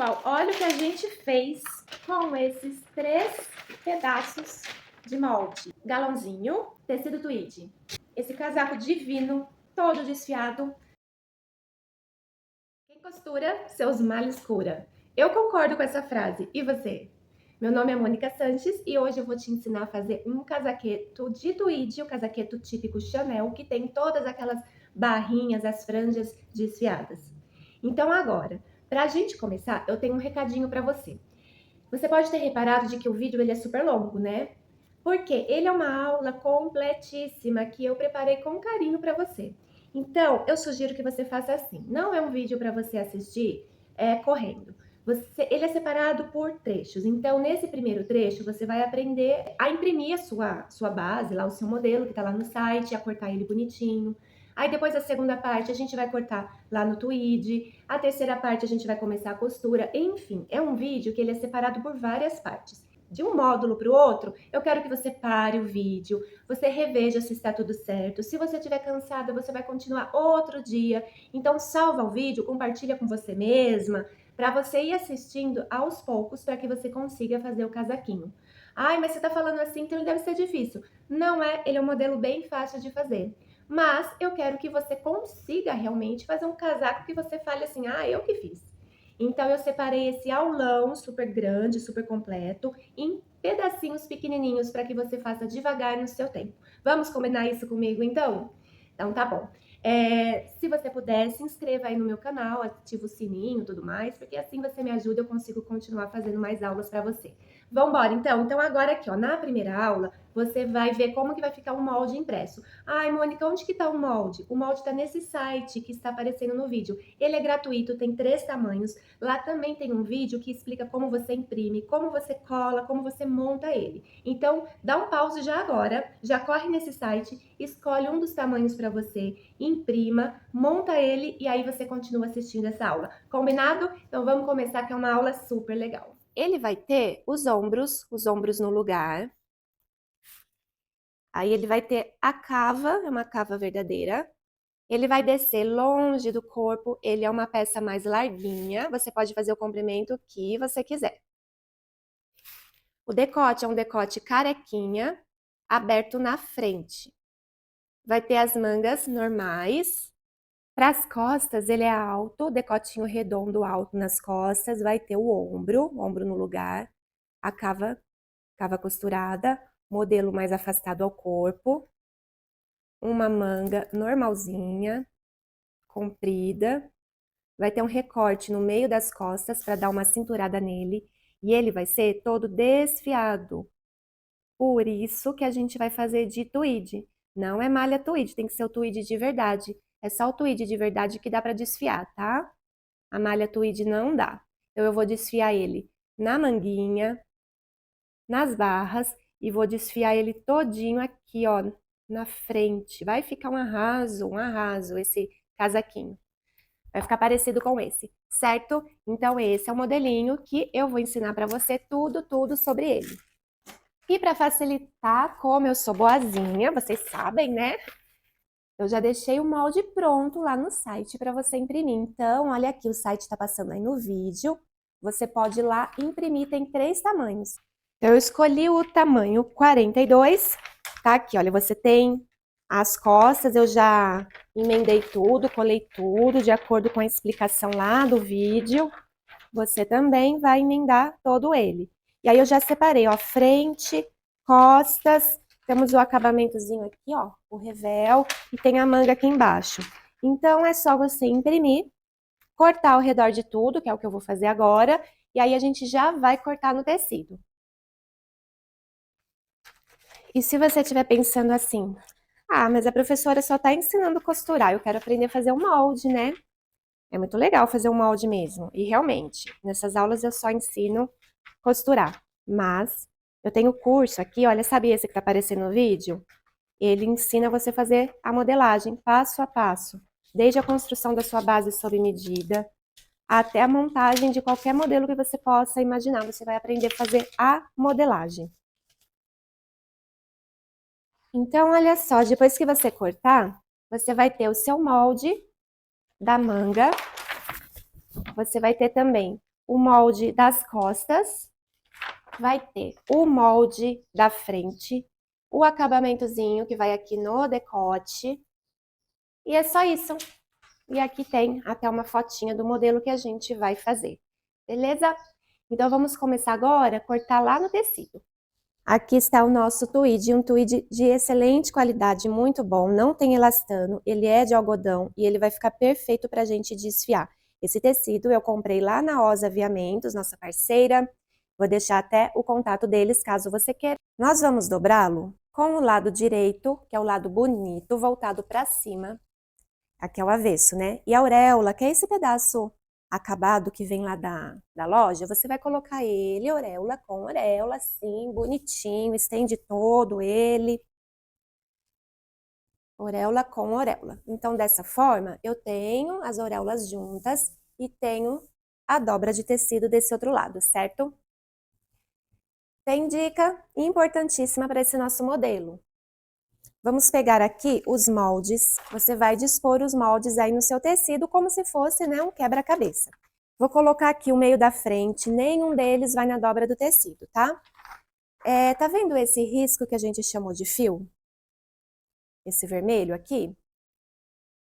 pessoal, olha o que a gente fez com esses 3 pedaços de molde. Galãozinho, tecido tweed. Esse casaco divino, todo desfiado. Quem costura, seus males cura. Eu concordo com essa frase. E você? Meu nome é Mônica Sanches e hoje eu vou te ensinar a fazer um casaqueto de tweed, o casaqueto típico Chanel, que tem todas aquelas barrinhas, as franjas desfiadas. Então agora, para a gente começar, eu tenho um recadinho para você. Você pode ter reparado de que o vídeo ele é super longo, né? Porque ele é uma aula completíssima que eu preparei com carinho para você. Então, eu sugiro que você faça assim. Não é um vídeo para você assistir correndo. Ele é separado por trechos. Então, nesse primeiro trecho, você vai aprender a imprimir a sua base, lá o seu modelo que está lá no site, a cortar ele bonitinho. Aí depois a segunda parte a gente vai cortar lá no tweed, a terceira parte a gente vai começar a costura, enfim, é um vídeo que ele é separado por várias partes. De um módulo para o outro, eu quero que você pare o vídeo, você reveja se está tudo certo. Se você estiver cansada, você vai continuar outro dia. Então salva o vídeo, compartilha com você mesma, para você ir assistindo aos poucos, para que você consiga fazer o casaquinho. Ai, mas você está falando assim, então ele deve ser difícil. Não é, ele é um modelo bem fácil de fazer. Mas eu quero que você consiga realmente fazer um casaco que você fale assim, ah, eu que fiz. Então eu separei esse aulão super grande, super completo, em pedacinhos pequenininhos para que você faça devagar no seu tempo. Vamos combinar isso comigo então? Então tá bom. Se você puder, se inscreva aí no meu canal, ativa o sininho e tudo mais, porque assim você me ajuda, eu consigo continuar fazendo mais aulas para você. Vambora então? Então agora aqui, ó, na primeira aula, você vai ver como que vai ficar o molde impresso. Ai, Mônica, onde que tá o molde? O molde tá nesse site que está aparecendo no vídeo. Ele é gratuito, tem 3 tamanhos. Lá também tem um vídeo que explica como você imprime, como você cola, como você monta ele. Então, dá um pause já agora, já corre nesse site, escolhe um dos tamanhos para você, imprima, monta ele e aí você continua assistindo essa aula. Combinado? Então vamos começar que é uma aula super legal. Ele vai ter os ombros no lugar. Aí ele vai ter a cava, é uma cava verdadeira. Ele vai descer longe do corpo, ele é uma peça mais larguinha. Você pode fazer o comprimento que você quiser. O decote é um decote carequinha, aberto na frente. Vai ter as mangas normais. Para as costas, ele é alto, decotinho redondo alto nas costas. Vai ter o ombro no lugar. A cava costurada, modelo mais afastado ao corpo. Uma manga normalzinha, comprida. Vai ter um recorte no meio das costas para dar uma cinturada nele. E ele vai ser todo desfiado. Por isso que a gente vai fazer de tweed. Não é malha tweed, tem que ser o tweed de verdade. É só o tweed de verdade que dá para desfiar, tá? A malha tweed não dá. Então eu vou desfiar ele na manguinha, nas barras e vou desfiar ele todinho aqui, ó, na frente. Vai ficar um arraso esse casaquinho. Vai ficar parecido com esse, certo? Então esse é o modelinho que eu vou ensinar para você tudo sobre ele. E para facilitar, como eu sou boazinha, vocês sabem, né? Eu já deixei o molde pronto lá no site para você imprimir. Então, olha aqui, o site está passando aí no vídeo. Você pode ir lá imprimir, tem 3 tamanhos. Então, eu escolhi o tamanho 42, tá aqui, olha, você tem as costas, eu já emendei tudo, colei tudo, de acordo com a explicação lá do vídeo. Você também vai emendar todo ele. E aí eu já separei, ó, frente, costas, temos o acabamentozinho aqui, ó, o revel, e tem a manga aqui embaixo. Então, é só você imprimir, cortar ao redor de tudo, que é o que eu vou fazer agora, e aí a gente já vai cortar no tecido. E se você estiver pensando assim, ah, mas a professora só está ensinando a costurar, eu quero aprender a fazer um molde, né? É muito legal fazer um molde mesmo. E realmente, nessas aulas eu só ensino costurar. Mas eu tenho curso aqui, olha, sabe esse que tá aparecendo no vídeo? Ele ensina você a fazer a modelagem passo a passo. Desde a construção da sua base sob medida, até a montagem de qualquer modelo que você possa imaginar. Você vai aprender a fazer a modelagem. Então, olha só, depois que você cortar, você vai ter o seu molde da manga. Você vai ter também o molde das costas, vai ter o molde da frente, o acabamentozinho que vai aqui no decote, e é só isso. E aqui tem até uma fotinha do modelo que a gente vai fazer, beleza? Então, vamos começar agora a cortar lá no tecido. Aqui está o nosso tweed, um tweed de excelente qualidade, muito bom, não tem elastano, ele é de algodão e ele vai ficar perfeito para a gente desfiar. Esse tecido eu comprei lá na Osa Aviamentos, nossa parceira, vou deixar até o contato deles caso você queira. Nós vamos dobrá-lo com o lado direito, que é o lado bonito, voltado para cima. Aqui é o avesso, né? E a auréola, que é esse pedaço acabado que vem lá da loja, você vai colocar ele, auréola com auréola, assim, bonitinho, estende todo ele. Auréola com auréola. Então, dessa forma, eu tenho as auréolas juntas e tenho a dobra de tecido desse outro lado, certo? Tem dica importantíssima para esse nosso modelo. Vamos pegar aqui os moldes, você vai dispor os moldes aí no seu tecido como se fosse, né, um quebra-cabeça. Vou colocar aqui o meio da frente, nenhum deles vai na dobra do tecido, tá? Tá vendo esse risco que a gente chamou de fio? Esse vermelho aqui?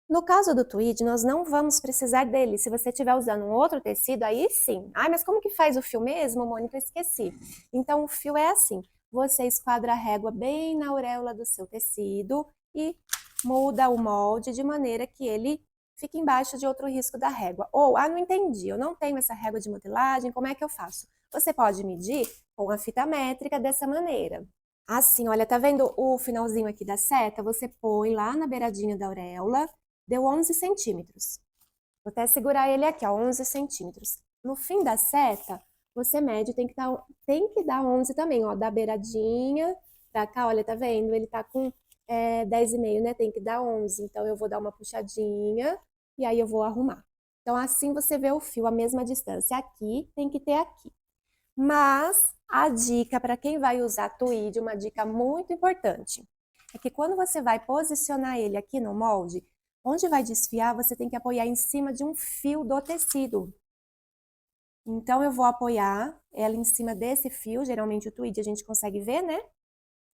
No caso do tweed, nós não vamos precisar dele. Se você estiver usando um outro tecido, aí sim. Ai, mas como que faz o fio mesmo, Mônica? Eu esqueci. Então, o fio é assim. Você esquadra a régua bem na auréola do seu tecido e muda o molde de maneira que ele fique embaixo de outro risco da régua. Ou, não entendi, eu não tenho essa régua de modelagem, como é que eu faço? Você pode medir com a fita métrica dessa maneira. Assim, olha, tá vendo o finalzinho aqui da seta? Você põe lá na beiradinha da auréola, deu 11 centímetros. Vou até segurar ele aqui, ó, 11 centímetros. No fim da seta, você mede, tem que dar 11 também, ó, da beiradinha pra cá, olha, tá vendo? Ele tá com 10,5, né? Tem que dar 11. Então, eu vou dar uma puxadinha e aí eu vou arrumar. Então, assim você vê o fio, a mesma distância. Aqui, tem que ter aqui. Mas, a dica para quem vai usar tweed, uma dica muito importante, é que quando você vai posicionar ele aqui no molde, onde vai desfiar, você tem que apoiar em cima de um fio do tecido. Então, eu vou apoiar ela em cima desse fio, geralmente o tweed a gente consegue ver, né?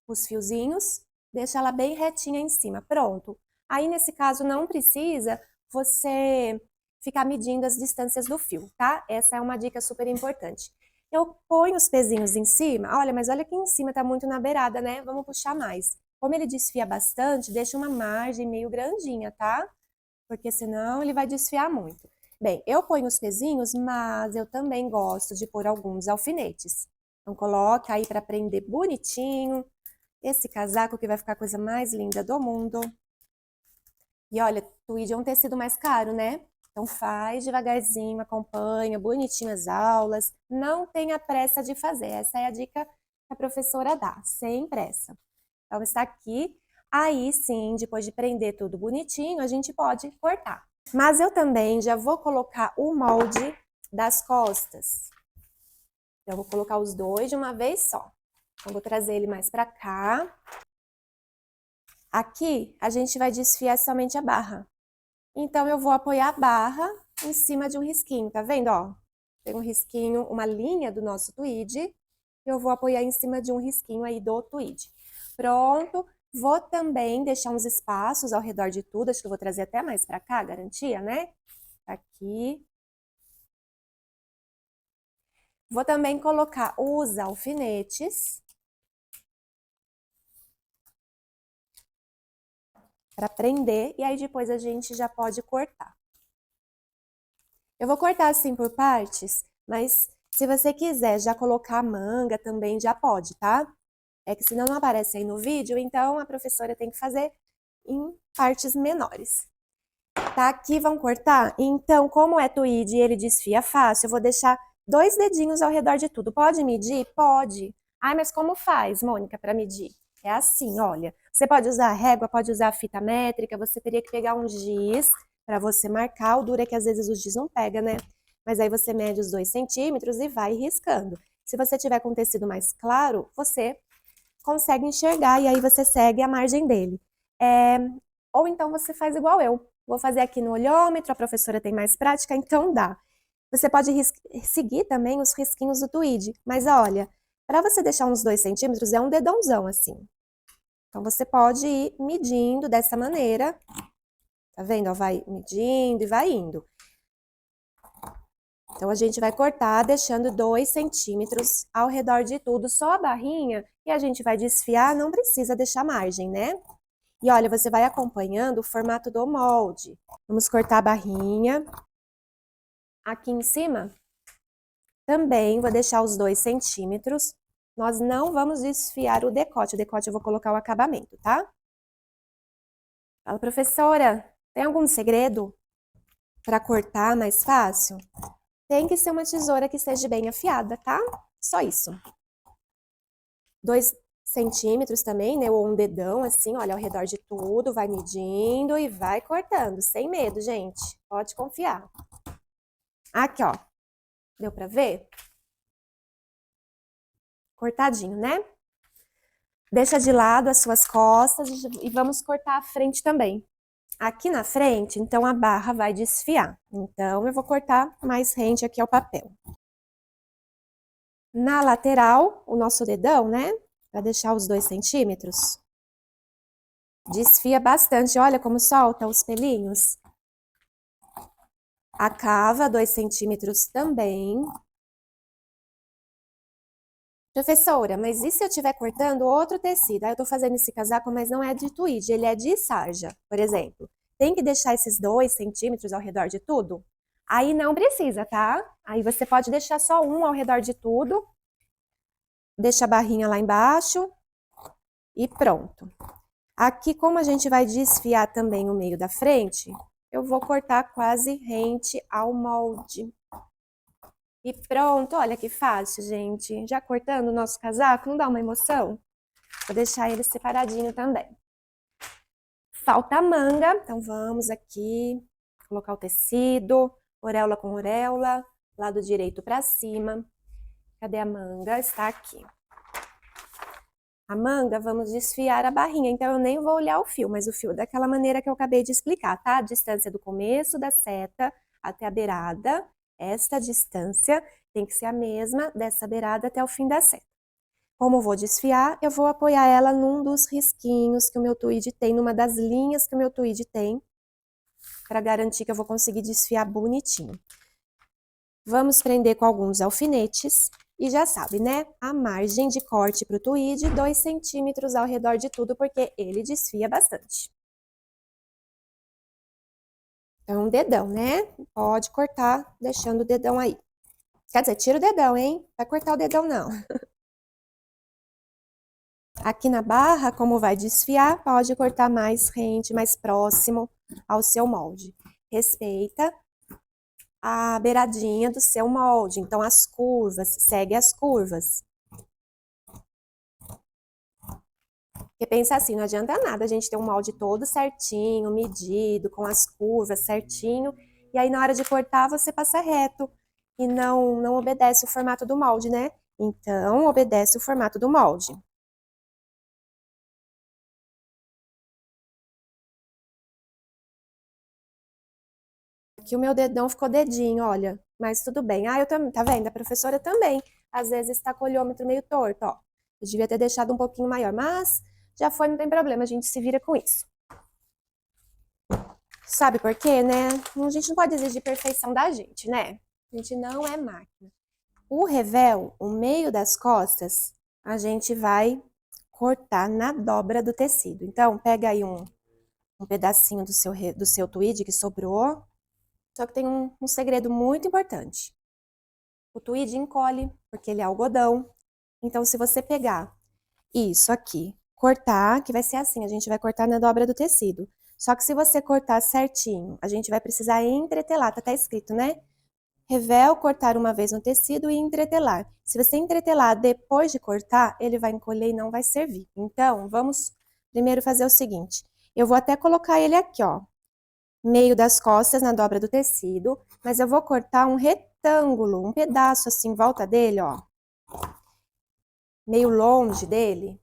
Os fiozinhos, deixa ela bem retinha em cima, pronto. Aí, nesse caso, não precisa você ficar medindo as distâncias do fio, tá? Essa é uma dica super importante. Eu ponho os pezinhos em cima, olha, mas olha aqui em cima, tá muito na beirada, né? Vamos puxar mais. Como ele desfia bastante, deixa uma margem meio grandinha, tá? Porque senão ele vai desfiar muito. Bem, eu ponho os pezinhos, mas eu também gosto de pôr alguns alfinetes. Então, coloca aí para prender bonitinho esse casaco que vai ficar a coisa mais linda do mundo. E olha, tweed é um tecido mais caro, né? Então faz devagarzinho, acompanha, bonitinho as aulas. Não tenha pressa de fazer. Essa é a dica que a professora dá, sem pressa. Então está aqui. Aí sim, depois de prender tudo bonitinho, a gente pode cortar. Mas eu também já vou colocar o molde das costas. Então, eu vou colocar os dois de uma vez só. Então, vou trazer ele mais pra cá. Aqui, a gente vai desfiar somente a barra. Então, eu vou apoiar a barra em cima de um risquinho, tá vendo, ó? Tem um risquinho, uma linha do nosso tweed. Eu vou apoiar em cima de um risquinho aí do tweed. Pronto. Vou também deixar uns espaços ao redor de tudo. Acho que eu vou trazer até mais pra cá, garantia, né? Aqui. Vou também colocar os alfinetes para prender e aí depois a gente já pode cortar. Eu vou cortar assim por partes, mas se você quiser já colocar a manga também já pode, tá? É que senão não aparece aí no vídeo, então a professora tem que fazer em partes menores. Tá? Aqui vão cortar? Então, como é tweed e ele desfia fácil, eu vou deixar 2 dedinhos ao redor de tudo. Pode medir? Pode. Ai, mas como faz, Mônica, para medir? É assim, olha. Você pode usar a régua, pode usar a fita métrica, você teria que pegar um giz para você marcar. O duro é que às vezes o giz não pega, né? Mas aí você mede os 2 centímetros e vai riscando. Se você tiver com tecido mais claro, você consegue enxergar e aí você segue a margem dele. Ou então você faz igual eu. Vou fazer aqui no olhômetro, a professora tem mais prática, então dá. Você pode seguir também os risquinhos do tweed, mas olha, para você deixar uns 2 centímetros, é um dedãozão assim. Então, você pode ir medindo dessa maneira, tá vendo? Ó, vai medindo e vai indo. Então, a gente vai cortar deixando 2 centímetros ao redor de tudo, só a barrinha, e a gente vai desfiar, não precisa deixar margem, né? E olha, você vai acompanhando o formato do molde. Vamos cortar a barrinha. Aqui em cima, também vou deixar os 2 centímetros. Nós não vamos desfiar o decote eu vou colocar o acabamento, tá? Fala, professora, tem algum segredo para cortar mais fácil? Tem que ser uma tesoura que esteja bem afiada, tá? Só isso. 2 centímetros também, né? Ou um dedão, assim, olha, ao redor de tudo, vai medindo e vai cortando, sem medo, gente. Pode confiar. Aqui, ó. Deu pra ver? Cortadinho, né? Deixa de lado as suas costas e vamos cortar a frente também. Aqui na frente, então, a barra vai desfiar. Então, eu vou cortar mais rente aqui ao papel. Na lateral, o nosso dedão, né? Para deixar os 2 centímetros. Desfia bastante, olha como solta os pelinhos. A cava, 2 centímetros também. Professora, mas e se eu estiver cortando outro tecido? Aí eu tô fazendo esse casaco, mas não é de tweed, ele é de sarja, por exemplo. Tem que deixar esses 2 centímetros ao redor de tudo? Aí não precisa, tá? Aí você pode deixar só um ao redor de tudo. Deixa a barrinha lá embaixo. E pronto. Aqui, como a gente vai desfiar também o meio da frente, eu vou cortar quase rente ao molde. E pronto, olha que fácil, gente. Já cortando o nosso casaco, não dá uma emoção? Vou deixar ele separadinho também. Falta a manga, então vamos aqui colocar o tecido, auréola com auréola, lado direito para cima. Cadê a manga? Está aqui. A manga, vamos desfiar a barrinha, então eu nem vou olhar o fio, mas o fio daquela maneira que eu acabei de explicar, tá? A distância do começo da seta até a beirada, esta distância tem que ser a mesma dessa beirada até o fim da seta. Como eu vou desfiar, eu vou apoiar ela num dos risquinhos que o meu tweed tem, numa das linhas que o meu tweed tem, para garantir que eu vou conseguir desfiar bonitinho. Vamos prender com alguns alfinetes. E já sabe, né? A margem de corte para o tweed, 2 centímetros ao redor de tudo, porque ele desfia bastante. Então, um dedão, né? Pode cortar, deixando o dedão aí. Quer dizer, tira o dedão, hein? Vai cortar o dedão, não. Aqui na barra, como vai desfiar, pode cortar mais rente, mais próximo ao seu molde. Respeita a beiradinha do seu molde, então as curvas, segue as curvas. Porque pensa assim, não adianta nada a gente ter um molde todo certinho, medido, com as curvas certinho, e aí na hora de cortar você passa reto e não obedece o formato do molde, né? Então, obedece o formato do molde. Aqui o meu dedão ficou dedinho, olha, mas tudo bem. Ah, eu também, tá vendo? A professora também, às vezes está com o olhômetro meio torto, ó. Eu devia ter deixado um pouquinho maior, mas já foi, não tem problema, a gente se vira com isso. Sabe por quê, né? A gente não pode exigir perfeição da gente, né? A gente não é máquina. O revel, o meio das costas, a gente vai cortar na dobra do tecido. Então, pega aí um pedacinho do seu tweed que sobrou. Só que tem um segredo muito importante. O tweed encolhe, porque ele é algodão. Então, se você pegar isso aqui, cortar, que vai ser assim, a gente vai cortar na dobra do tecido. Só que se você cortar certinho, a gente vai precisar entretelar, tá até escrito, né? Revel, cortar uma vez no tecido e entretelar. Se você entretelar depois de cortar, ele vai encolher e não vai servir. Então, vamos primeiro fazer o seguinte. Eu vou até colocar ele aqui, ó, meio das costas na dobra do tecido, mas eu vou cortar um retângulo, um pedaço assim em volta dele, ó, meio longe dele.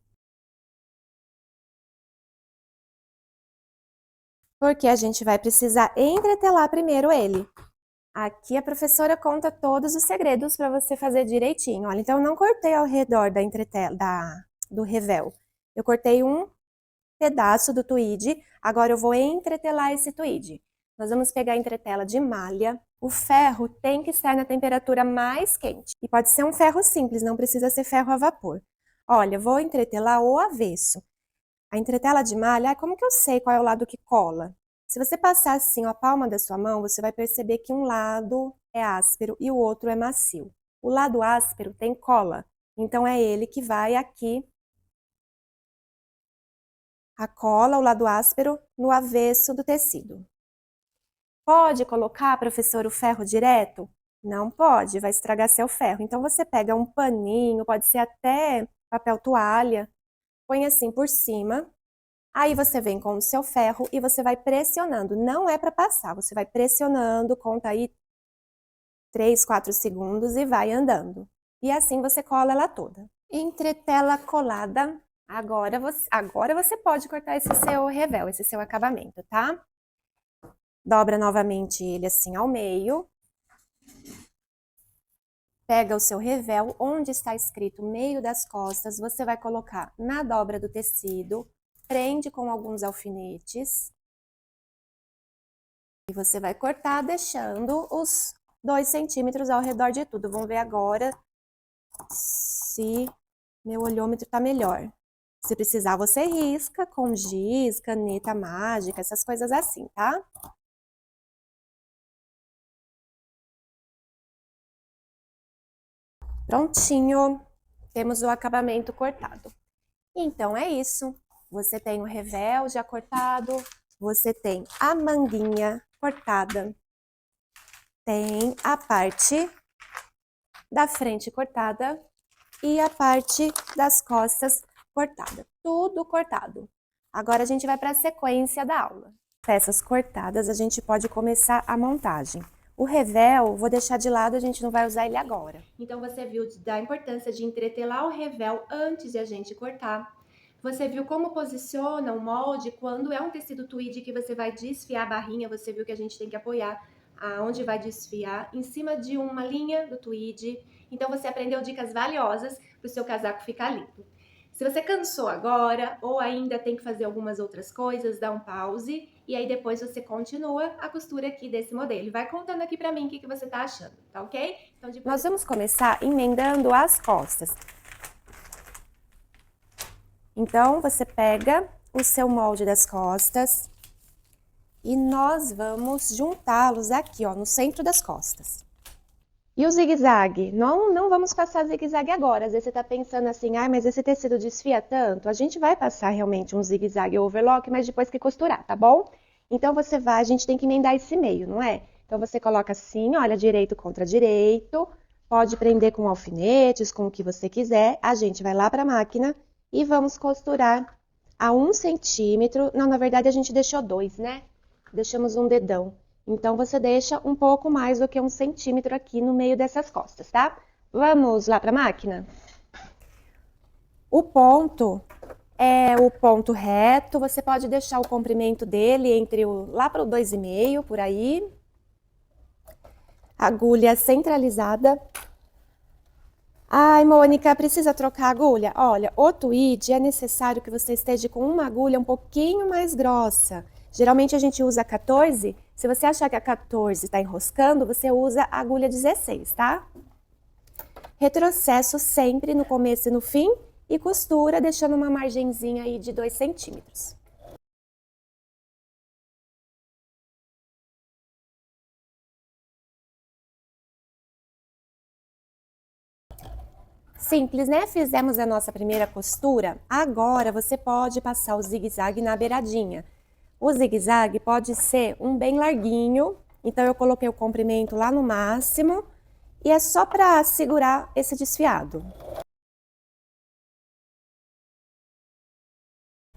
Porque a gente vai precisar entretelar primeiro ele. Aqui a professora conta todos os segredos para você fazer direitinho. Olha, então eu não cortei ao redor da entretela, do revel. Eu cortei um pedaço do tweed, agora eu vou entretelar esse tweed. Nós vamos pegar a entretela de malha. O ferro tem que estar na temperatura mais quente. E pode ser um ferro simples, não precisa ser ferro a vapor. Olha, vou entretelar o avesso. A entretela de malha, como que eu sei qual é o lado que cola? Se você passar assim a palma da sua mão, você vai perceber que um lado é áspero e o outro é macio. O lado áspero tem cola, então é ele que vai aqui, a cola, o lado áspero, no avesso do tecido. Pode colocar, professor, o ferro direto? Não pode, vai estragar seu ferro. Então você pega um paninho, pode ser até papel toalha, põe assim por cima. Aí você vem com o seu ferro e você vai pressionando. Não é para passar, você vai pressionando, conta aí 3, 4 segundos e vai andando. E assim você cola ela toda. Entretela colada. Agora você pode cortar esse seu revel, esse seu acabamento, tá? Dobra novamente ele assim ao meio. Pega o seu revel, onde está escrito meio das costas, você vai colocar na dobra do tecido, prende com alguns alfinetes. E você vai cortar deixando os 2 centímetros ao redor de tudo. Vamos ver agora se meu olhômetro tá melhor. Se precisar, você risca com giz, caneta mágica, essas coisas assim, tá? Prontinho, temos o acabamento cortado. Então é isso. Você tem o revel já cortado, você tem a manguinha cortada, tem a parte da frente cortada e a parte das costas cortada. Tudo cortado. Agora a gente vai para a sequência da aula. Peças cortadas, a gente pode começar a montagem. O revel, vou deixar de lado, a gente não vai usar ele agora. Então você viu da importância de entretelar o revel antes de a gente cortar. Você viu como posiciona o molde quando é um tecido tweed que você vai desfiar a barrinha, você viu que a gente tem que apoiar aonde vai desfiar, em cima de uma linha do tweed. Então você aprendeu dicas valiosas para o seu casaco ficar limpo. Se você cansou agora ou ainda tem que fazer algumas outras coisas, dá um pause e aí depois você continua a costura aqui desse modelo. Vai contando aqui para mim o que você tá achando, tá ok? Então, nós vamos começar emendando as costas. Então, você pega o seu molde das costas e nós vamos juntá-los aqui, ó, no centro das costas. E o zigue-zague? Não vamos passar zigue-zague agora. Às vezes você tá pensando assim, ai, mas esse tecido desfia tanto. A gente vai passar realmente um zigue-zague ou overlock, mas depois que costurar, tá bom? Então você vai, a gente tem que emendar esse meio, não é? Então você coloca assim, olha, direito contra direito. Pode prender com alfinetes, com o que você quiser. A gente vai lá pra máquina e vamos costurar a 1 centímetro. Não, na verdade a gente deixou 2, né? Deixamos um dedão. Então, você deixa um pouco mais do que 1 centímetro aqui no meio dessas costas, tá? Vamos lá para a máquina? O ponto é o ponto reto, você pode deixar o comprimento dele entre lá para o 2,5, por aí. Agulha centralizada. Ai, Mônica, precisa trocar a agulha? Olha, o tweed é necessário que você esteja com uma agulha um pouquinho mais grossa. Geralmente a gente usa 14, se você achar que a 14 está enroscando, você usa a agulha 16, tá? Retrocesso sempre no começo e no fim e costura deixando uma margenzinha aí de 2 centímetros. Simples, né? Fizemos a nossa primeira costura. Agora você pode passar o zigue-zague na beiradinha. O zigue-zague pode ser um bem larguinho, então eu coloquei o comprimento lá no máximo e é só para segurar esse desfiado.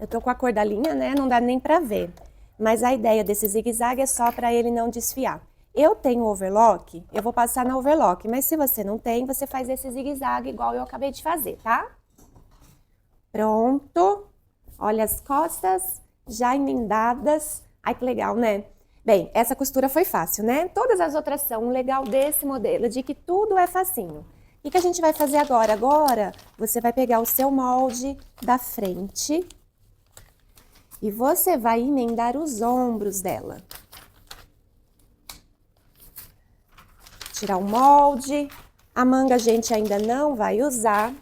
Eu tô com a cor da linha, né? Não dá nem para ver, mas a ideia desse zigue-zague é só para ele não desfiar. Eu tenho overlock, eu vou passar na overlock, mas se você não tem, você faz esse zigue-zague igual eu acabei de fazer, tá? Pronto. Olha as costas já emendadas. Ai, que legal, né? Bem, essa costura foi fácil, né? Todas as outras são. O legal desse modelo é de que tudo é facinho. O que a gente vai fazer agora? Agora, você vai pegar o seu molde da frente e você vai emendar os ombros dela. Tirar o molde. A manga a gente ainda não vai usar.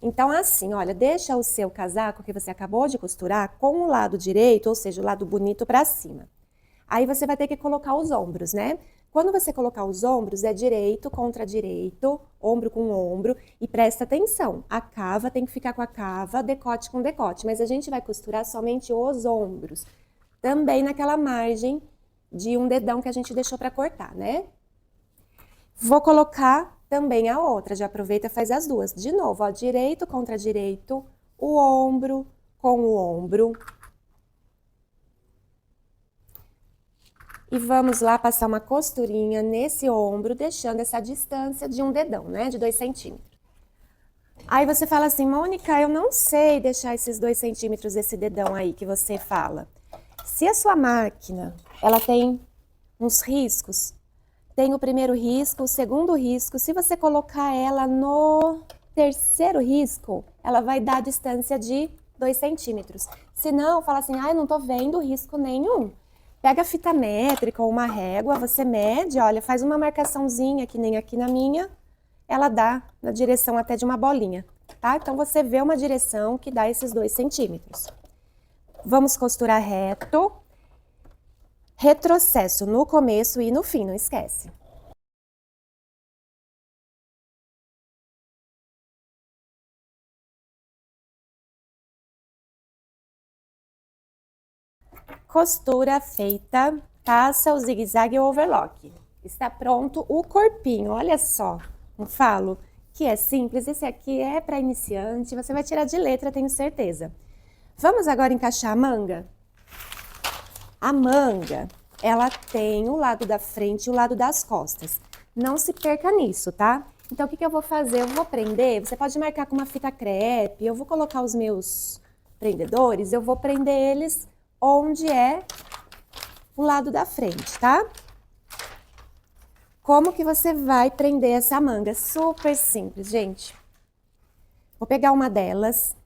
Então, assim, olha, deixa o seu casaco que você acabou de costurar com o lado direito, ou seja, o lado bonito para cima. Aí você vai ter que colocar os ombros, né? Quando você colocar os ombros, é direito contra direito, ombro com ombro, e presta atenção, a cava tem que ficar com a cava, decote com decote, mas a gente vai costurar somente os ombros, também naquela margem de um dedão que a gente deixou para cortar, né? Vou colocar também a outra, já aproveita e faz as duas. De novo, ó, direito contra direito, o ombro com o ombro. E vamos lá passar uma costurinha nesse ombro, deixando essa distância de um dedão, né? De 2 centímetros. Aí você fala assim, Mônica, eu não sei deixar esses 2 centímetros desse dedão aí que você fala. Se a sua máquina, ela tem uns riscos, tem o primeiro risco, o segundo risco, se você colocar ela no terceiro risco, ela vai dar a distância de 2 centímetros. Se não, fala assim, eu não tô vendo risco nenhum. Pega a fita métrica ou uma régua, você mede, olha, faz uma marcaçãozinha, que nem aqui na minha, ela dá na direção até de uma bolinha, tá? Então, você vê uma direção que dá esses 2 centímetros. Vamos costurar reto, retrocesso no começo e no fim, não esquece. Costura feita, passa o zigue-zague ou overlock. Está pronto o corpinho, olha só. Não falo que é simples, esse aqui é para iniciante, você vai tirar de letra, tenho certeza. Vamos agora encaixar a manga? A manga, ela tem o lado da frente e o lado das costas. Não se perca nisso, tá? Então, o que eu vou fazer? Eu vou prender, você pode marcar com uma fita crepe, eu vou colocar os meus prendedores, eu vou prender eles onde é o lado da frente, tá? Como que você vai prender essa manga? Super simples, gente. Vou pegar uma delas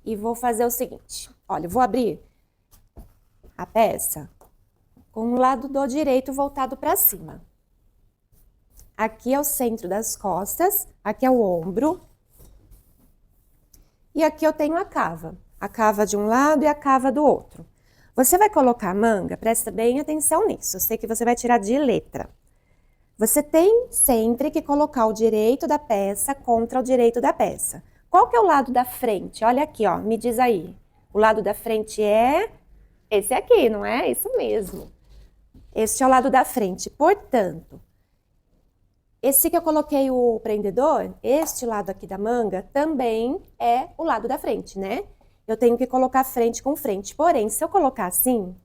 e vou fazer o seguinte. Olha, eu vou abrir a peça com o lado do direito voltado para cima. Aqui é o centro das costas, aqui é o ombro. E aqui eu tenho a cava de um lado e a cava do outro. Você vai colocar a manga, presta bem atenção nisso, eu sei que você vai tirar de letra. Você tem sempre que colocar o direito da peça contra o direito da peça. Qual que é o lado da frente? Olha aqui, ó, me diz aí. O lado da frente é esse aqui, não é? Isso mesmo. Este é o lado da frente, portanto, esse que eu coloquei o prendedor, este lado aqui da manga, também é o lado da frente, né? Eu tenho que colocar frente com frente. Porém, se eu colocar assim,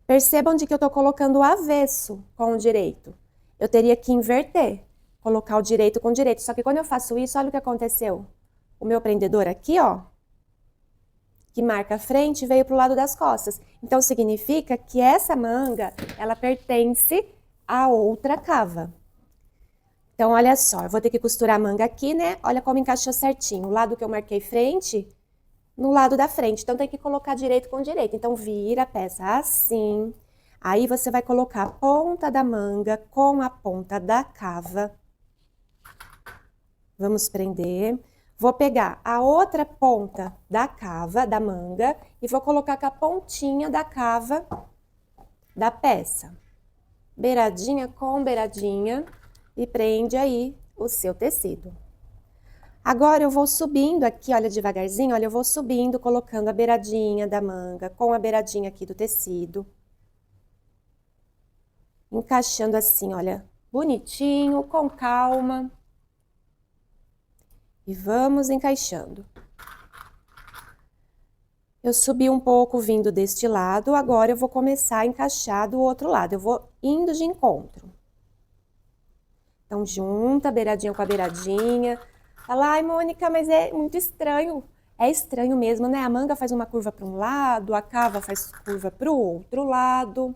percebam de que eu tô colocando o avesso com o direito. Eu teria que inverter, colocar o direito com o direito. Só que quando eu faço isso, olha o que aconteceu. O meu prendedor aqui, ó, que marca a frente, veio pro lado das costas. Então, significa que essa manga, ela pertence a outra cava. Então, olha só, eu vou ter que costurar a manga aqui, né? Olha como encaixou certinho. O lado que eu marquei frente, no lado da frente. Então, tem que colocar direito com direito. Então, vira a peça assim. Aí, você vai colocar a ponta da manga com a ponta da cava. Vamos prender. Vou pegar a outra ponta da cava, da manga, e vou colocar com a pontinha da cava da peça. Beiradinha com beiradinha. E prende aí o seu tecido. Agora eu vou subindo aqui, olha devagarzinho, olha, eu vou subindo, colocando a beiradinha da manga com a beiradinha aqui do tecido. Encaixando assim, olha, bonitinho, com calma. E vamos encaixando. Eu subi um pouco vindo deste lado, agora eu vou começar a encaixar do outro lado. Eu vou indo de encontro. Então, junta a beiradinha com a beiradinha. Fala, ai, Mônica, mas é muito estranho. É estranho mesmo, né? A manga faz uma curva para um lado, a cava faz curva para o outro lado.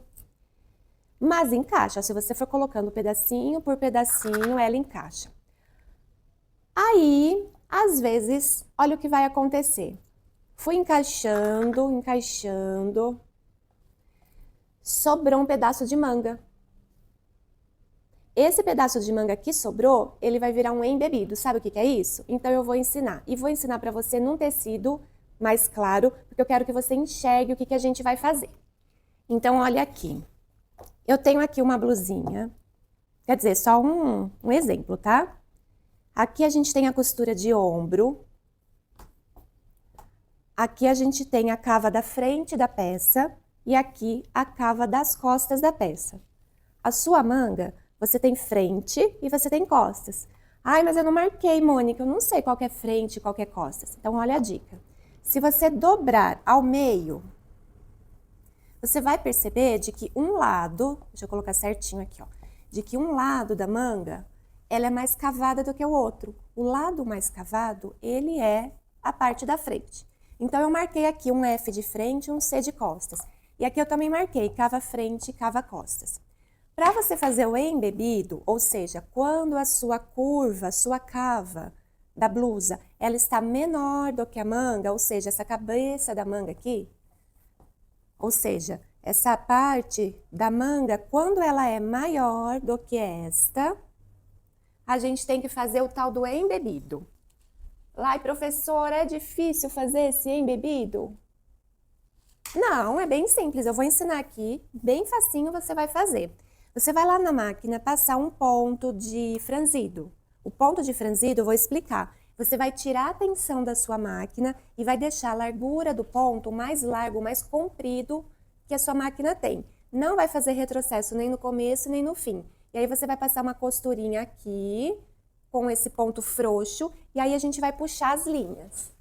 Mas encaixa, se você for colocando pedacinho por pedacinho, ela encaixa. Aí, às vezes, olha o que vai acontecer. Fui encaixando, encaixando. Sobrou um pedaço de manga. Esse pedaço de manga que sobrou, ele vai virar um embebido. Sabe o que é isso? Então eu vou ensinar. E vou ensinar para você num tecido mais claro, porque eu quero que você enxergue o que a gente vai fazer. Então, olha aqui. Eu tenho aqui uma blusinha. Quer dizer, só um exemplo, tá? Aqui a gente tem a costura de ombro. Aqui a gente tem a cava da frente da peça. E aqui a cava das costas da peça. A sua manga, você tem frente e você tem costas. Ai, mas eu não marquei, Mônica, eu não sei qual que é frente e qual que é costas. Então, olha a dica. Se você dobrar ao meio, você vai perceber de que um lado, deixa eu colocar certinho aqui, ó, de que um lado da manga, ela é mais cavada do que o outro. O lado mais cavado, ele é a parte da frente. Então, eu marquei aqui um F de frente e um C de costas. E aqui eu também marquei cava frente e cava costas. Para você fazer o embebido, ou seja, quando a sua curva, a sua cava da blusa, ela está menor do que a manga, ou seja, essa cabeça da manga aqui, ou seja, essa parte da manga, quando ela é maior do que esta, a gente tem que fazer o tal do embebido. Ai, professora, é difícil fazer esse embebido? Não, é bem simples, eu vou ensinar aqui, bem facinho você vai fazer. Você vai lá na máquina passar um ponto de franzido. O ponto de franzido eu vou explicar. Você vai tirar a tensão da sua máquina e vai deixar a largura do ponto mais largo, mais comprido que a sua máquina tem. Não vai fazer retrocesso nem no começo nem no fim. E aí você vai passar uma costurinha aqui com esse ponto frouxo e aí a gente vai puxar as linhas.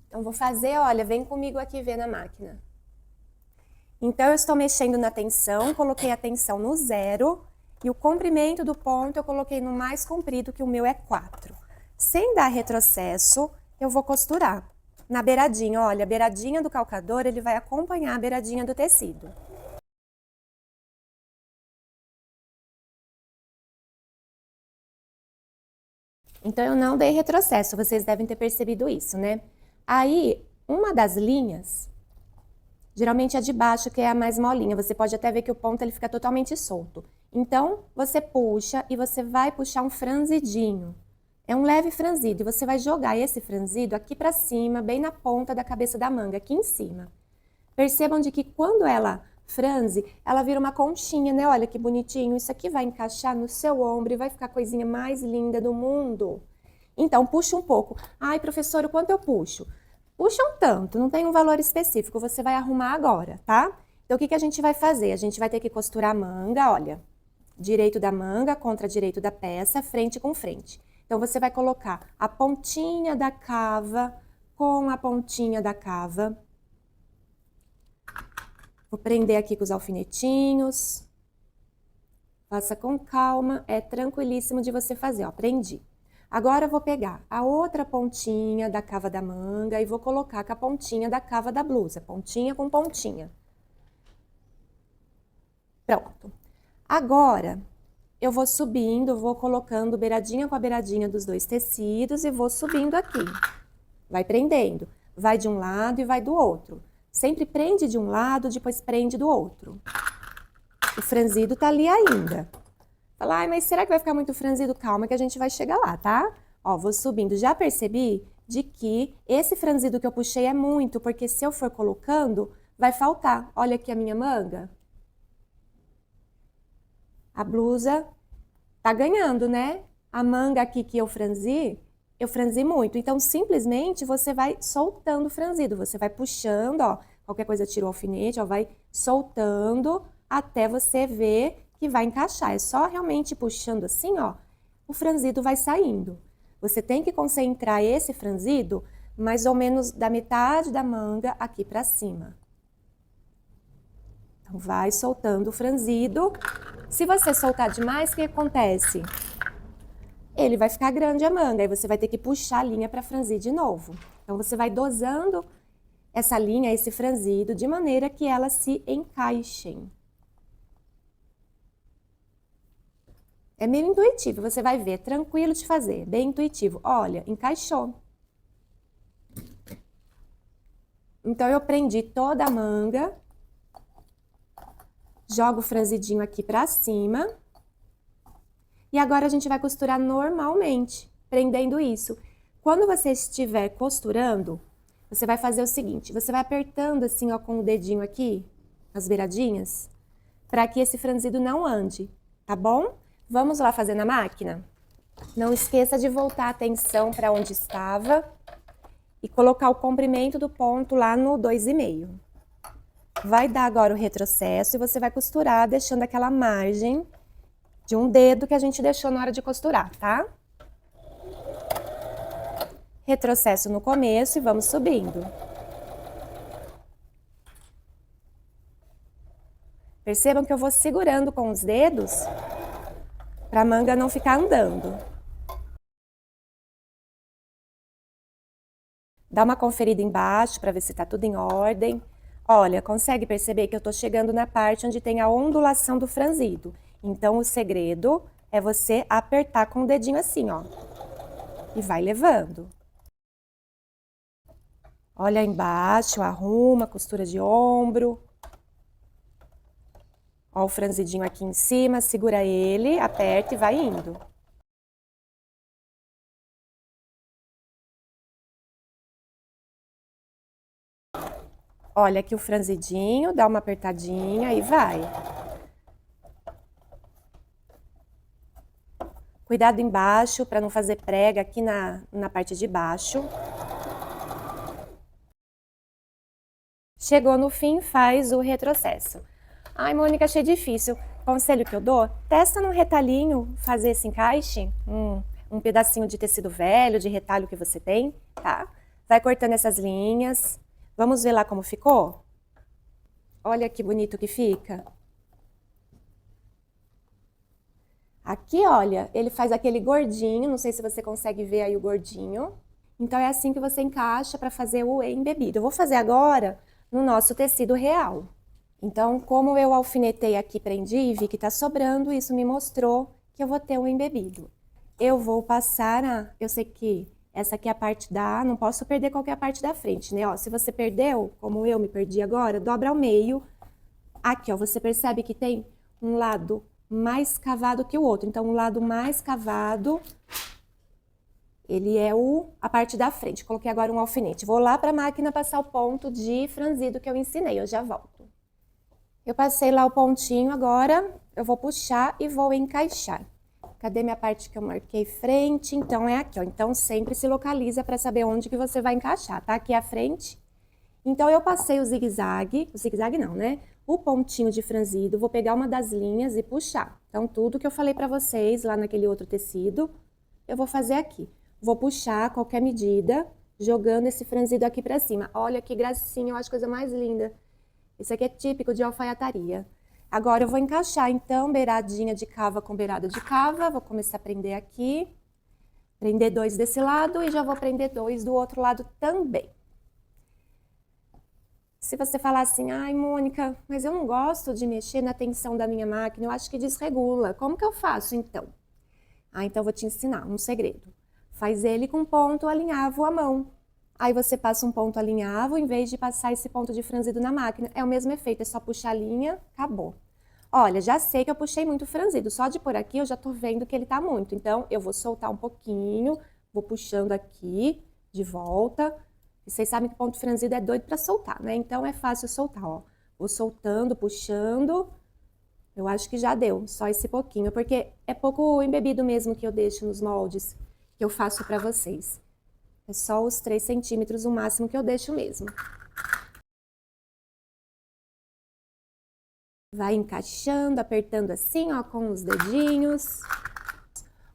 Então, vou fazer, olha, vem comigo aqui ver na máquina. Então, eu estou mexendo na tensão, coloquei a tensão no 0 e o comprimento do ponto eu coloquei no mais comprido, que o meu é 4. Sem dar retrocesso, eu vou costurar na beiradinha. Olha, a beiradinha do calcador, ele vai acompanhar a beiradinha do tecido. Então, eu não dei retrocesso, vocês devem ter percebido isso, né? Aí, uma das linhas, geralmente a de baixo, que é a mais molinha, você pode até ver que o ponto ele fica totalmente solto. Então, você puxa e você vai puxar um franzidinho. É um leve franzido e você vai jogar esse franzido aqui pra cima, bem na ponta da cabeça da manga, aqui em cima. Percebam de que quando ela franze, ela vira uma conchinha, né? Olha que bonitinho, isso aqui vai encaixar no seu ombro e vai ficar a coisinha mais linda do mundo. Então, puxa um pouco. Ai, professor, o quanto eu puxo? Puxa um tanto, não tem um valor específico, você vai arrumar agora, tá? Então, o que a gente vai fazer? A gente vai ter que costurar a manga, olha, direito da manga contra direito da peça, frente com frente. Então, você vai colocar a pontinha da cava com a pontinha da cava. Vou prender aqui com os alfinetinhos. Faça com calma, é tranquilíssimo de você fazer, ó, prendi. Agora, eu vou pegar a outra pontinha da cava da manga e vou colocar com a pontinha da cava da blusa, pontinha com pontinha. Pronto. Agora, eu vou subindo, vou colocando beiradinha com a beiradinha dos dois tecidos e vou subindo aqui. Vai prendendo. Vai de um lado e vai do outro. Sempre prende de um lado, depois prende do outro. O franzido tá ali ainda. Fala, ai, mas será que vai ficar muito franzido? Calma que a gente vai chegar lá, tá? Ó, vou subindo. Já percebi de que esse franzido que eu puxei é muito, porque se eu for colocando, vai faltar. Olha aqui a minha manga. A blusa tá ganhando, né? A manga aqui que eu franzi muito. Então, simplesmente, você vai soltando o franzido. Você vai puxando, ó. Qualquer coisa tira o alfinete, ó. Vai soltando até você ver que vai encaixar. É só realmente puxando assim, ó. O franzido vai saindo. Você tem que concentrar esse franzido mais ou menos da metade da manga aqui pra cima. Então, vai soltando o franzido. Se você soltar demais, o que acontece? Ele vai ficar grande a manga, aí você vai ter que puxar a linha para franzir de novo. Então, você vai dosando essa linha, esse franzido, de maneira que elas se encaixem. É meio intuitivo, você vai ver, tranquilo de fazer, bem intuitivo. Olha, encaixou. Então, eu prendi toda a manga, jogo o franzidinho aqui pra cima. E agora a gente vai costurar normalmente, prendendo isso. Quando você estiver costurando, você vai fazer o seguinte, você vai apertando assim, ó, com o dedinho aqui, as beiradinhas, para que esse franzido não ande, tá bom? Vamos lá fazer na máquina? Não esqueça de voltar a atenção para onde estava e colocar o comprimento do ponto lá no 2,5. Vai dar agora o retrocesso e você vai costurar deixando aquela margem de um dedo que a gente deixou na hora de costurar, tá? Retrocesso no começo e vamos subindo. Percebam que eu vou segurando com os dedos para a manga não ficar andando. Dá uma conferida embaixo para ver se tá tudo em ordem. Olha, consegue perceber que eu tô chegando na parte onde tem a ondulação do franzido. Então, o segredo é você apertar com o dedinho assim, ó. E vai levando. Olha embaixo, arruma, costura de ombro. Ó o franzidinho aqui em cima, segura ele, aperta e vai indo. Olha aqui o franzidinho, dá uma apertadinha e vai. Cuidado embaixo para não fazer prega aqui na parte de baixo. Chegou no fim, faz o retrocesso. Ai, Mônica, achei difícil. Conselho que eu dou, testa num retalhinho fazer esse encaixe. Um pedacinho de tecido velho, de retalho que você tem, tá? Vai cortando essas linhas. Vamos ver lá como ficou? Olha que bonito que fica. Aqui, olha, ele faz aquele gordinho, não sei se você consegue ver aí o gordinho. Então, é assim que você encaixa para fazer o embebido. Eu vou fazer agora no nosso tecido real. Então, como eu alfinetei aqui, prendi e vi que tá sobrando, isso me mostrou que eu vou ter um embebido. Eu vou passar eu sei que essa aqui é a parte não posso perder qualquer parte da frente, né? Ó, se você perdeu, como eu me perdi agora, dobra ao meio. Aqui, ó, você percebe que tem um lado mais cavado que o outro. Então, o lado mais cavado, ele é a parte da frente. Coloquei agora um alfinete. Vou lá para a máquina passar o ponto de franzido que eu ensinei, eu já volto. Eu passei lá o pontinho, agora eu vou puxar e vou encaixar. Cadê minha parte que eu marquei frente? Então, é aqui, ó. Então, sempre se localiza para saber onde que você vai encaixar, tá? Aqui à frente. Então, eu passei o zigue-zague não, né? O pontinho de franzido, vou pegar uma das linhas e puxar. Então, tudo que eu falei para vocês lá naquele outro tecido, eu vou fazer aqui. Vou puxar qualquer medida, jogando esse franzido aqui para cima. Olha que gracinha, eu acho a coisa mais linda. Isso aqui é típico de alfaiataria. Agora, eu vou encaixar, então, beiradinha de cava com beirada de cava. Vou começar a prender aqui. Prender 2 desse lado e já vou prender 2 do outro lado também. Se você falar assim, ai, Mônica, mas eu não gosto de mexer na tensão da minha máquina, eu acho que desregula. Como que eu faço, então? Então, eu vou te ensinar um segredo. Faz ele com ponto alinhavo à mão. Aí, você passa um ponto alinhavo, em vez de passar esse ponto de franzido na máquina. É o mesmo efeito, é só puxar a linha, acabou. Olha, já sei que eu puxei muito franzido, só de por aqui eu já tô vendo que ele tá muito. Então, eu vou soltar um pouquinho, vou puxando aqui, de volta. E vocês sabem que ponto franzido é doido para soltar, né? Então, é fácil soltar, ó. Vou soltando, puxando. Eu acho que já deu, só esse pouquinho, porque é pouco embebido mesmo que eu deixo nos moldes que eu faço para vocês. É só os 3 centímetros o máximo que eu deixo mesmo. Vai encaixando, apertando assim, ó, com os dedinhos.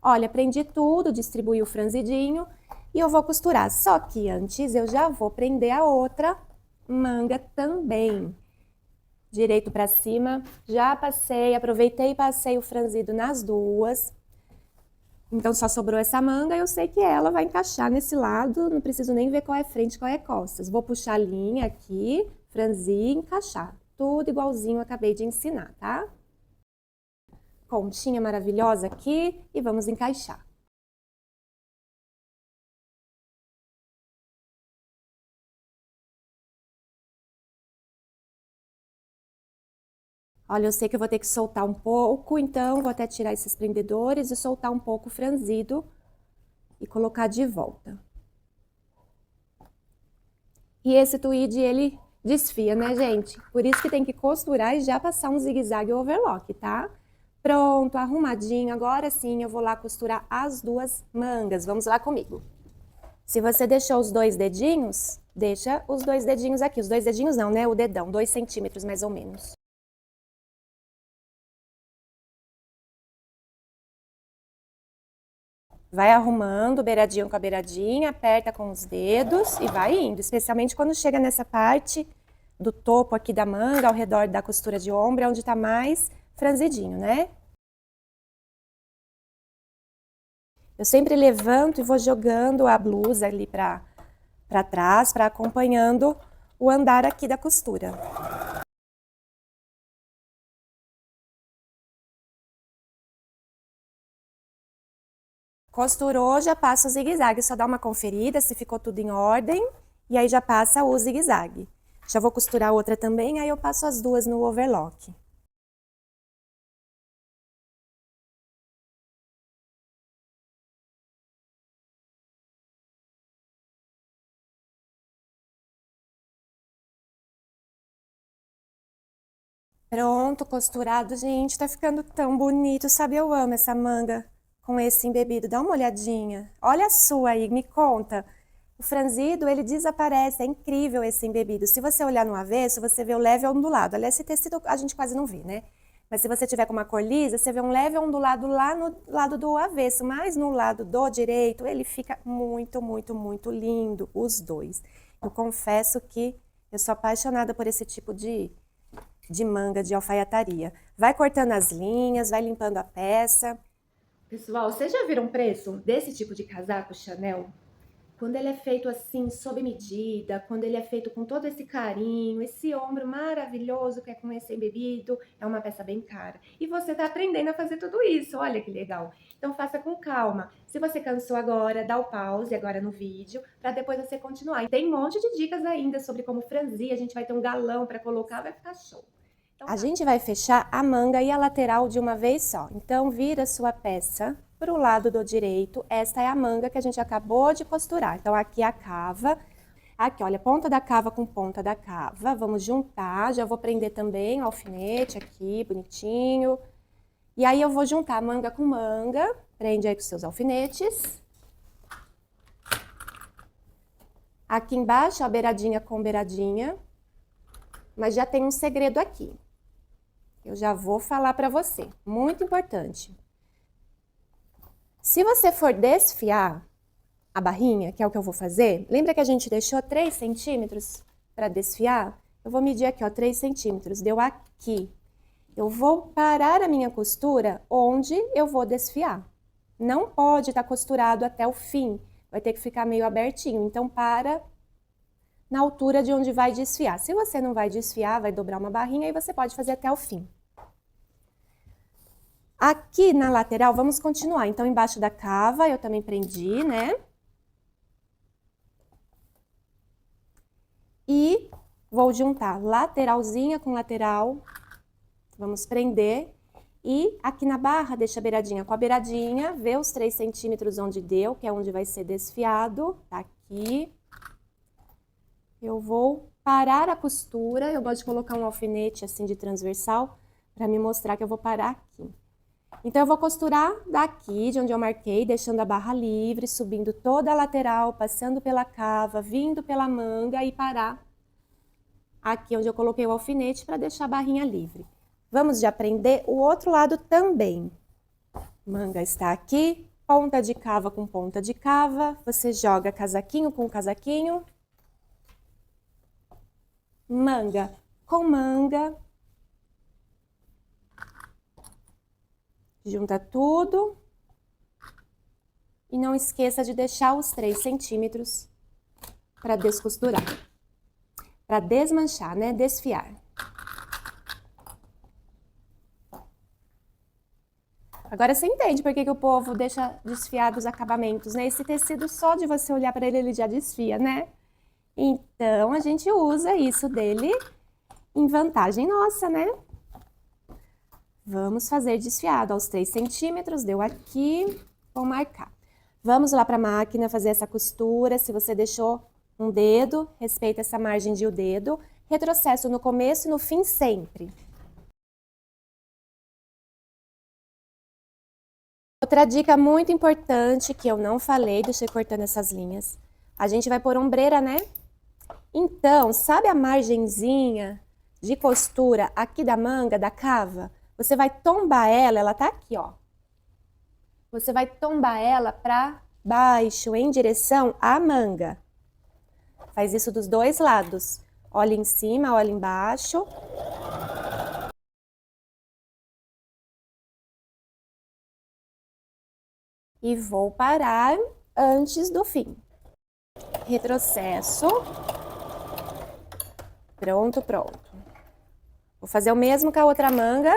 Olha, prendi tudo, distribuí o franzidinho. E eu vou costurar, só que antes eu já vou prender a outra manga também. Direito para cima, já passei, aproveitei e passei o franzido nas duas. Então, só sobrou essa manga, eu sei que ela vai encaixar nesse lado, não preciso nem ver qual é frente e qual é costas. Vou puxar a linha aqui, franzir e encaixar. Tudo igualzinho eu acabei de ensinar, tá? Pontinha maravilhosa aqui e vamos encaixar. Olha, eu sei que eu vou ter que soltar um pouco, então vou até tirar esses prendedores e soltar um pouco franzido e colocar de volta. E esse tweed, ele desfia, né, gente? Por isso que tem que costurar e já passar um zigue-zague overlock, tá? Pronto, arrumadinho. Agora sim eu vou lá costurar as duas mangas. Vamos lá comigo. Se você deixou os dois dedinhos, deixa os dois dedinhos aqui. Os dois dedinhos não, né? O dedão, 2 centímetros mais ou menos. Vai arrumando beiradinho com a beiradinha, aperta com os dedos e vai indo. Especialmente quando chega nessa parte do topo aqui da manga, ao redor da costura de ombro, é onde tá mais franzidinho, né? Eu sempre levanto e vou jogando a blusa ali pra trás, para acompanhando o andar aqui da costura. Costurou, já passa o zigue-zague, só dá uma conferida se ficou tudo em ordem e aí já passa o zigue-zague. Já vou costurar outra também, aí eu passo as duas no overlock. Pronto, costurado, gente, tá ficando tão bonito, sabe? Eu amo essa manga com esse embebido, dá uma olhadinha. Olha a sua aí, me conta. O franzido, ele desaparece, é incrível esse embebido. Se você olhar no avesso, você vê o leve ondulado. Aliás, esse tecido a gente quase não vê, né? Mas se você tiver com uma cor lisa, você vê um leve ondulado lá no lado do avesso, mas no lado do direito, ele fica muito, muito, muito lindo, os dois. Eu confesso que eu sou apaixonada por esse tipo de manga de alfaiataria. Vai cortando as linhas, vai limpando a peça. Pessoal, vocês já viram o preço desse tipo de casaco Chanel? Quando ele é feito assim, sob medida, quando ele é feito com todo esse carinho, esse ombro maravilhoso que é com esse embebido, é uma peça bem cara. E você está aprendendo a fazer tudo isso, olha que legal. Então faça com calma. Se você cansou agora, dá o pause agora no vídeo, para depois você continuar. E tem um monte de dicas ainda sobre como franzir, a gente vai ter um galão para colocar, vai ficar show. Então, a gente vai fechar a manga e a lateral de uma vez só. Então, vira sua peça para o lado do direito. Esta é a manga que a gente acabou de costurar. Então, aqui a cava. Aqui, olha, ponta da cava com ponta da cava. Vamos juntar. Já vou prender também o alfinete aqui, bonitinho. E aí, eu vou juntar manga com manga. Prende aí com seus alfinetes. Aqui embaixo, a beiradinha com beiradinha. Mas já tem um segredo aqui. Eu já vou falar para você, muito importante. Se você for desfiar a barrinha, que é o que eu vou fazer, lembra que a gente deixou 3 centímetros para desfiar? Eu vou medir aqui, ó, 3 centímetros, deu aqui. Eu vou parar a minha costura onde eu vou desfiar. Não pode estar costurado até o fim, vai ter que ficar meio abertinho, então para na altura de onde vai desfiar. Se você não vai desfiar, vai dobrar uma barrinha, aí você pode fazer até o fim. Aqui na lateral, vamos continuar. Então, embaixo da cava, eu também prendi, né? E vou juntar lateralzinha com lateral. Vamos prender. E aqui na barra, deixa a beiradinha com a beiradinha. Vê os 3 centímetros onde deu, que é onde vai ser desfiado. Tá aqui. Eu vou parar a costura. Eu gosto de colocar um alfinete assim de transversal para me mostrar que eu vou parar aqui. Então, eu vou costurar daqui, de onde eu marquei, deixando a barra livre, subindo toda a lateral, passando pela cava, vindo pela manga e parar aqui onde eu coloquei o alfinete para deixar a barrinha livre. Vamos já prender o outro lado também. Manga está aqui, ponta de cava com ponta de cava, você joga casaquinho com casaquinho, manga com manga, junta tudo E não esqueça de deixar os 3 centímetros para descosturar. Para desmanchar, né? Desfiar. Agora você entende por que o povo deixa desfiar os acabamentos, né? Esse tecido, só de você olhar para ele, ele já desfia, né? Então, a gente usa isso dele em vantagem nossa, né? Vamos fazer desfiado aos 3 centímetros, deu aqui, vou marcar. Vamos lá para a máquina fazer essa costura. Se você deixou um dedo, respeita essa margem de o dedo. Retrocesso no começo e no fim sempre. Outra dica muito importante que eu não falei, deixei cortando essas linhas. A gente vai pôr ombreira, né? Então, sabe a margenzinha de costura aqui da manga, da cava? Você vai tombar ela tá aqui, ó. Você vai tombar ela para baixo, em direção à manga. Faz isso dos dois lados. Olha em cima, olha embaixo. E vou parar antes do fim. Retrocesso. Pronto, pronto. Vou fazer o mesmo com a outra manga.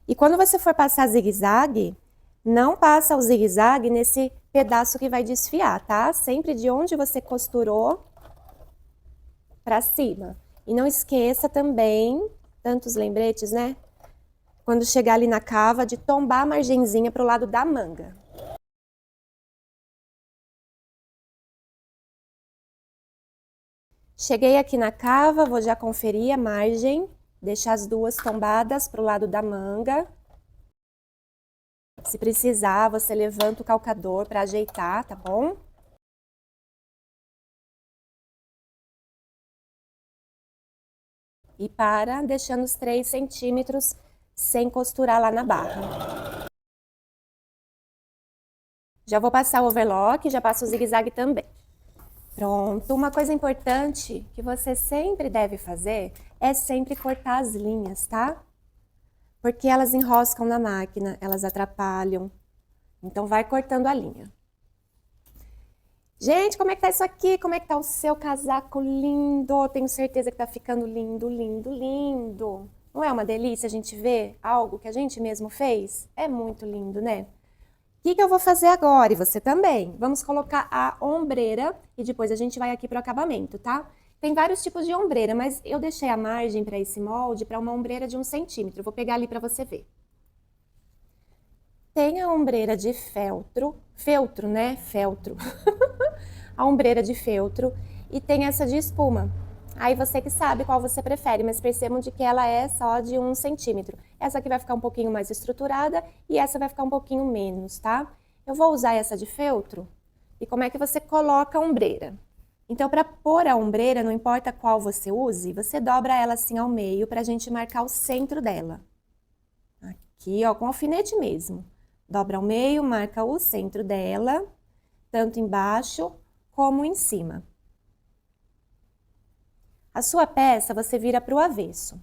E quando você for passar zigue-zague, não passa o zigue-zague nesse pedaço que vai desfiar, tá? Sempre de onde você costurou pra cima. E não esqueça também, tantos lembretes, né? Quando chegar ali na cava, de tombar a margenzinha pro lado da manga. Cheguei aqui na cava, vou já conferir a margem, deixar as duas tombadas pro lado da manga. Se precisar, você levanta o calcador para ajeitar, tá bom? E para, deixando os 3 centímetros sem costurar lá na barra. Já vou passar o overlock, já passo o zigue-zague também. Pronto, uma coisa importante que você sempre deve fazer é sempre cortar as linhas, tá? Porque elas enroscam na máquina, elas atrapalham. Então, vai cortando a linha. Gente, como é que tá isso aqui? Como é que tá o seu casaco lindo? Tenho certeza que tá ficando lindo, lindo, lindo. Não é uma delícia a gente ver algo que a gente mesmo fez? É muito lindo, né? O que eu vou fazer agora? E você também. Vamos colocar a ombreira e depois a gente vai aqui pro acabamento, tá? Tem vários tipos de ombreira, mas eu deixei a margem para esse molde para uma ombreira de 1 centímetro. Vou pegar ali para você ver. Tem a ombreira de feltro, né? Feltro. A ombreira de feltro e tem essa de espuma. Aí você que sabe qual você prefere, mas percebam de que ela é só de 1 centímetro. Essa aqui vai ficar um pouquinho mais estruturada e essa vai ficar um pouquinho menos, tá? Eu vou usar essa de feltro. E como é que você coloca a ombreira? Então, para pôr a ombreira, não importa qual você use, você dobra ela assim ao meio para a gente marcar o centro dela. Aqui, ó, com alfinete mesmo. Dobra ao meio, marca o centro dela, tanto embaixo como em cima. A sua peça você vira para o avesso.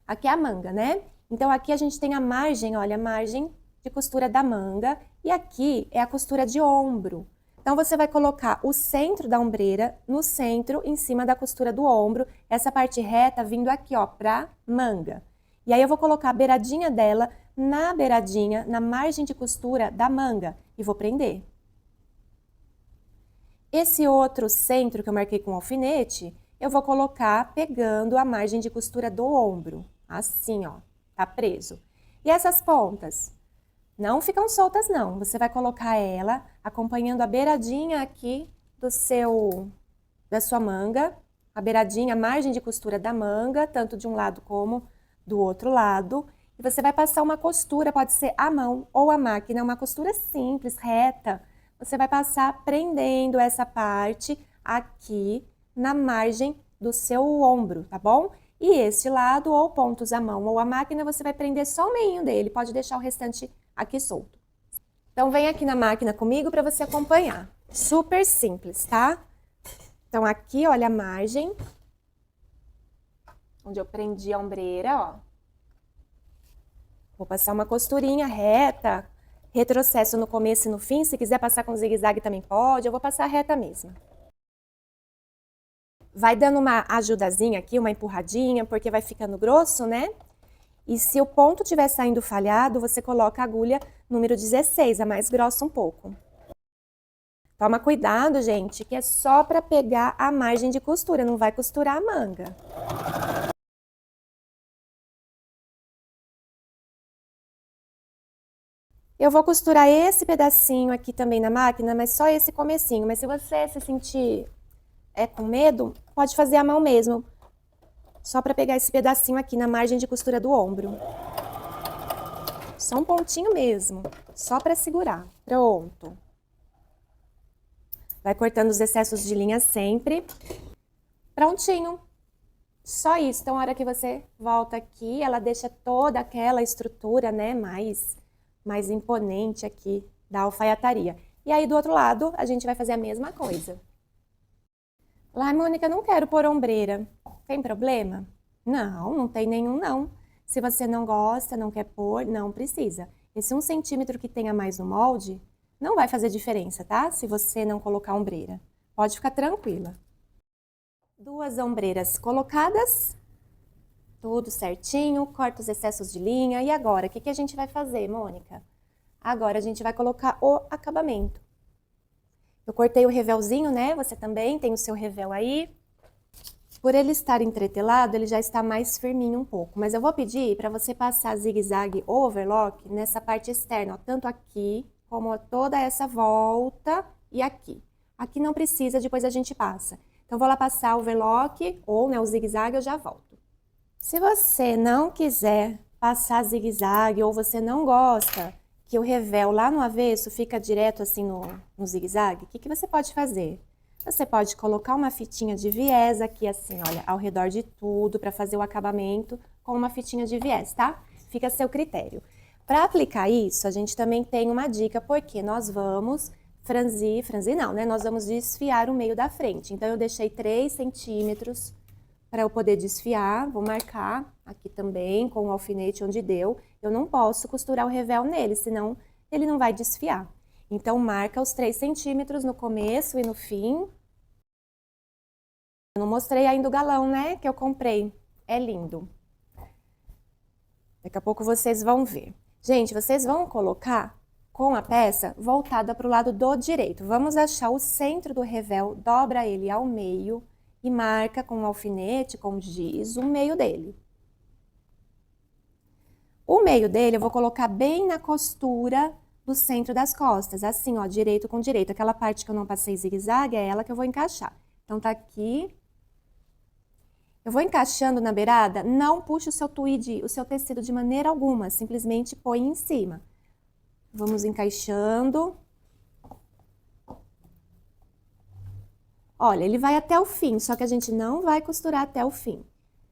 Aqui é a manga, né? Então, aqui a gente tem a margem, olha, a margem de costura da manga. E aqui é a costura de ombro. Então, você vai colocar o centro da ombreira no centro, em cima da costura do ombro. Essa parte reta vindo aqui, ó, pra manga. E aí, eu vou colocar a beiradinha dela na beiradinha, na margem de costura da manga. E vou prender. Esse outro centro que eu marquei com alfinete, eu vou colocar pegando a margem de costura do ombro. Assim, ó, tá preso. E essas pontas? Não ficam soltas, não. Você vai colocar ela acompanhando a beiradinha aqui da sua manga. A beiradinha, a margem de costura da manga, tanto de um lado como do outro lado. E você vai passar uma costura, pode ser à mão ou à máquina, uma costura simples, reta. Você vai passar prendendo essa parte aqui na margem do seu ombro, tá bom? E esse lado, ou pontos à mão ou à máquina, você vai prender só o meinho dele, pode deixar o restante aqui solto. Então, vem aqui na máquina comigo para você acompanhar. Super simples, tá? Então, aqui, olha a margem, onde eu prendi a ombreira, ó. Vou passar uma costurinha reta, Retrocesso no começo e no fim, se quiser passar com zigue-zague também pode, eu vou passar reta mesmo. Vai dando uma ajudazinha aqui, uma empurradinha, porque vai ficando grosso, né? E se o ponto estiver saindo falhado, você coloca a agulha número 16, a mais grossa um pouco. Toma cuidado, gente, que é só para pegar a margem de costura, não vai costurar a manga. Eu vou costurar esse pedacinho aqui também na máquina, mas só esse comecinho. Mas se você se sentir com medo, pode fazer a mão mesmo. Só para pegar esse pedacinho aqui na margem de costura do ombro. Só um pontinho mesmo, só para segurar. Pronto. Vai cortando os excessos de linha sempre. Prontinho. Só isso. Então, a hora que você volta aqui, ela deixa toda aquela estrutura, né, mais imponente aqui da alfaiataria. E aí, do outro lado, a gente vai fazer a mesma coisa. Lá, Mônica, não quero pôr ombreira. Tem problema? Não, não tem nenhum não. Se você não gosta, não quer pôr, não precisa. Esse 1 centímetro que tem a mais no molde não vai fazer diferença, tá? Se você não colocar ombreira. Pode ficar tranquila. 2 ombreiras colocadas. Tudo certinho, corta os excessos de linha. E agora, o que a gente vai fazer, Mônica? Agora a gente vai colocar o acabamento. Eu cortei o revelzinho, né? Você também tem o seu revel aí. Por ele estar entretelado, ele já está mais firminho um pouco. Mas eu vou pedir para você passar zigue-zague ou overlock nessa parte externa, ó, tanto aqui como toda essa volta e aqui. Aqui não precisa, depois a gente passa. Então, vou lá passar o overlock ou, né, o zigue-zague, eu já volto. Se você não quiser passar zigue-zague ou você não gosta que o revel lá no avesso fica direto assim no zigue-zague, o que você pode fazer? Você pode colocar uma fitinha de viés aqui assim, olha, ao redor de tudo para fazer o acabamento com uma fitinha de viés, tá? Fica a seu critério. Para aplicar isso, a gente também tem uma dica, porque nós vamos franzir não, né? Nós vamos desfiar o meio da frente. Então, eu deixei 3 centímetros para eu poder desfiar. Vou marcar aqui também com o alfinete onde deu. Eu não posso costurar o revel nele, senão ele não vai desfiar. Então, marca os 3 centímetros no começo e no fim. Eu não mostrei ainda o galão, né? Que eu comprei. É lindo. Daqui a pouco vocês vão ver. Gente, vocês vão colocar com a peça voltada para o lado do direito. Vamos achar o centro do revel, dobra ele ao meio e marca com um alfinete, com giz, o meio dele. O meio dele eu vou colocar bem na costura do centro das costas, assim, ó, direito com direito. Aquela parte que eu não passei zigue-zague é ela que eu vou encaixar. Então, tá aqui. Eu vou encaixando na beirada, não puxe o seu tweed, o seu tecido de maneira alguma, simplesmente põe em cima. Vamos encaixando. Olha, ele vai até o fim, só que a gente não vai costurar até o fim.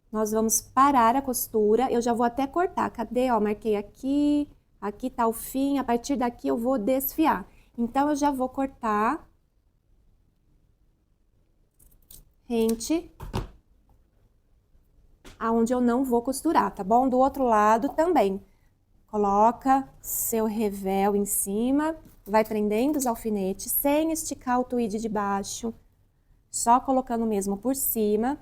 Nós vamos parar a costura, eu já vou até cortar. Cadê? Ó, marquei aqui, aqui tá o fim, a partir daqui eu vou desfiar. Então, eu já vou cortar rente aonde eu não vou costurar, tá bom? Do outro lado também. Coloca seu revel em cima, vai prendendo os alfinetes, sem esticar o tweed de baixo, só colocando mesmo por cima,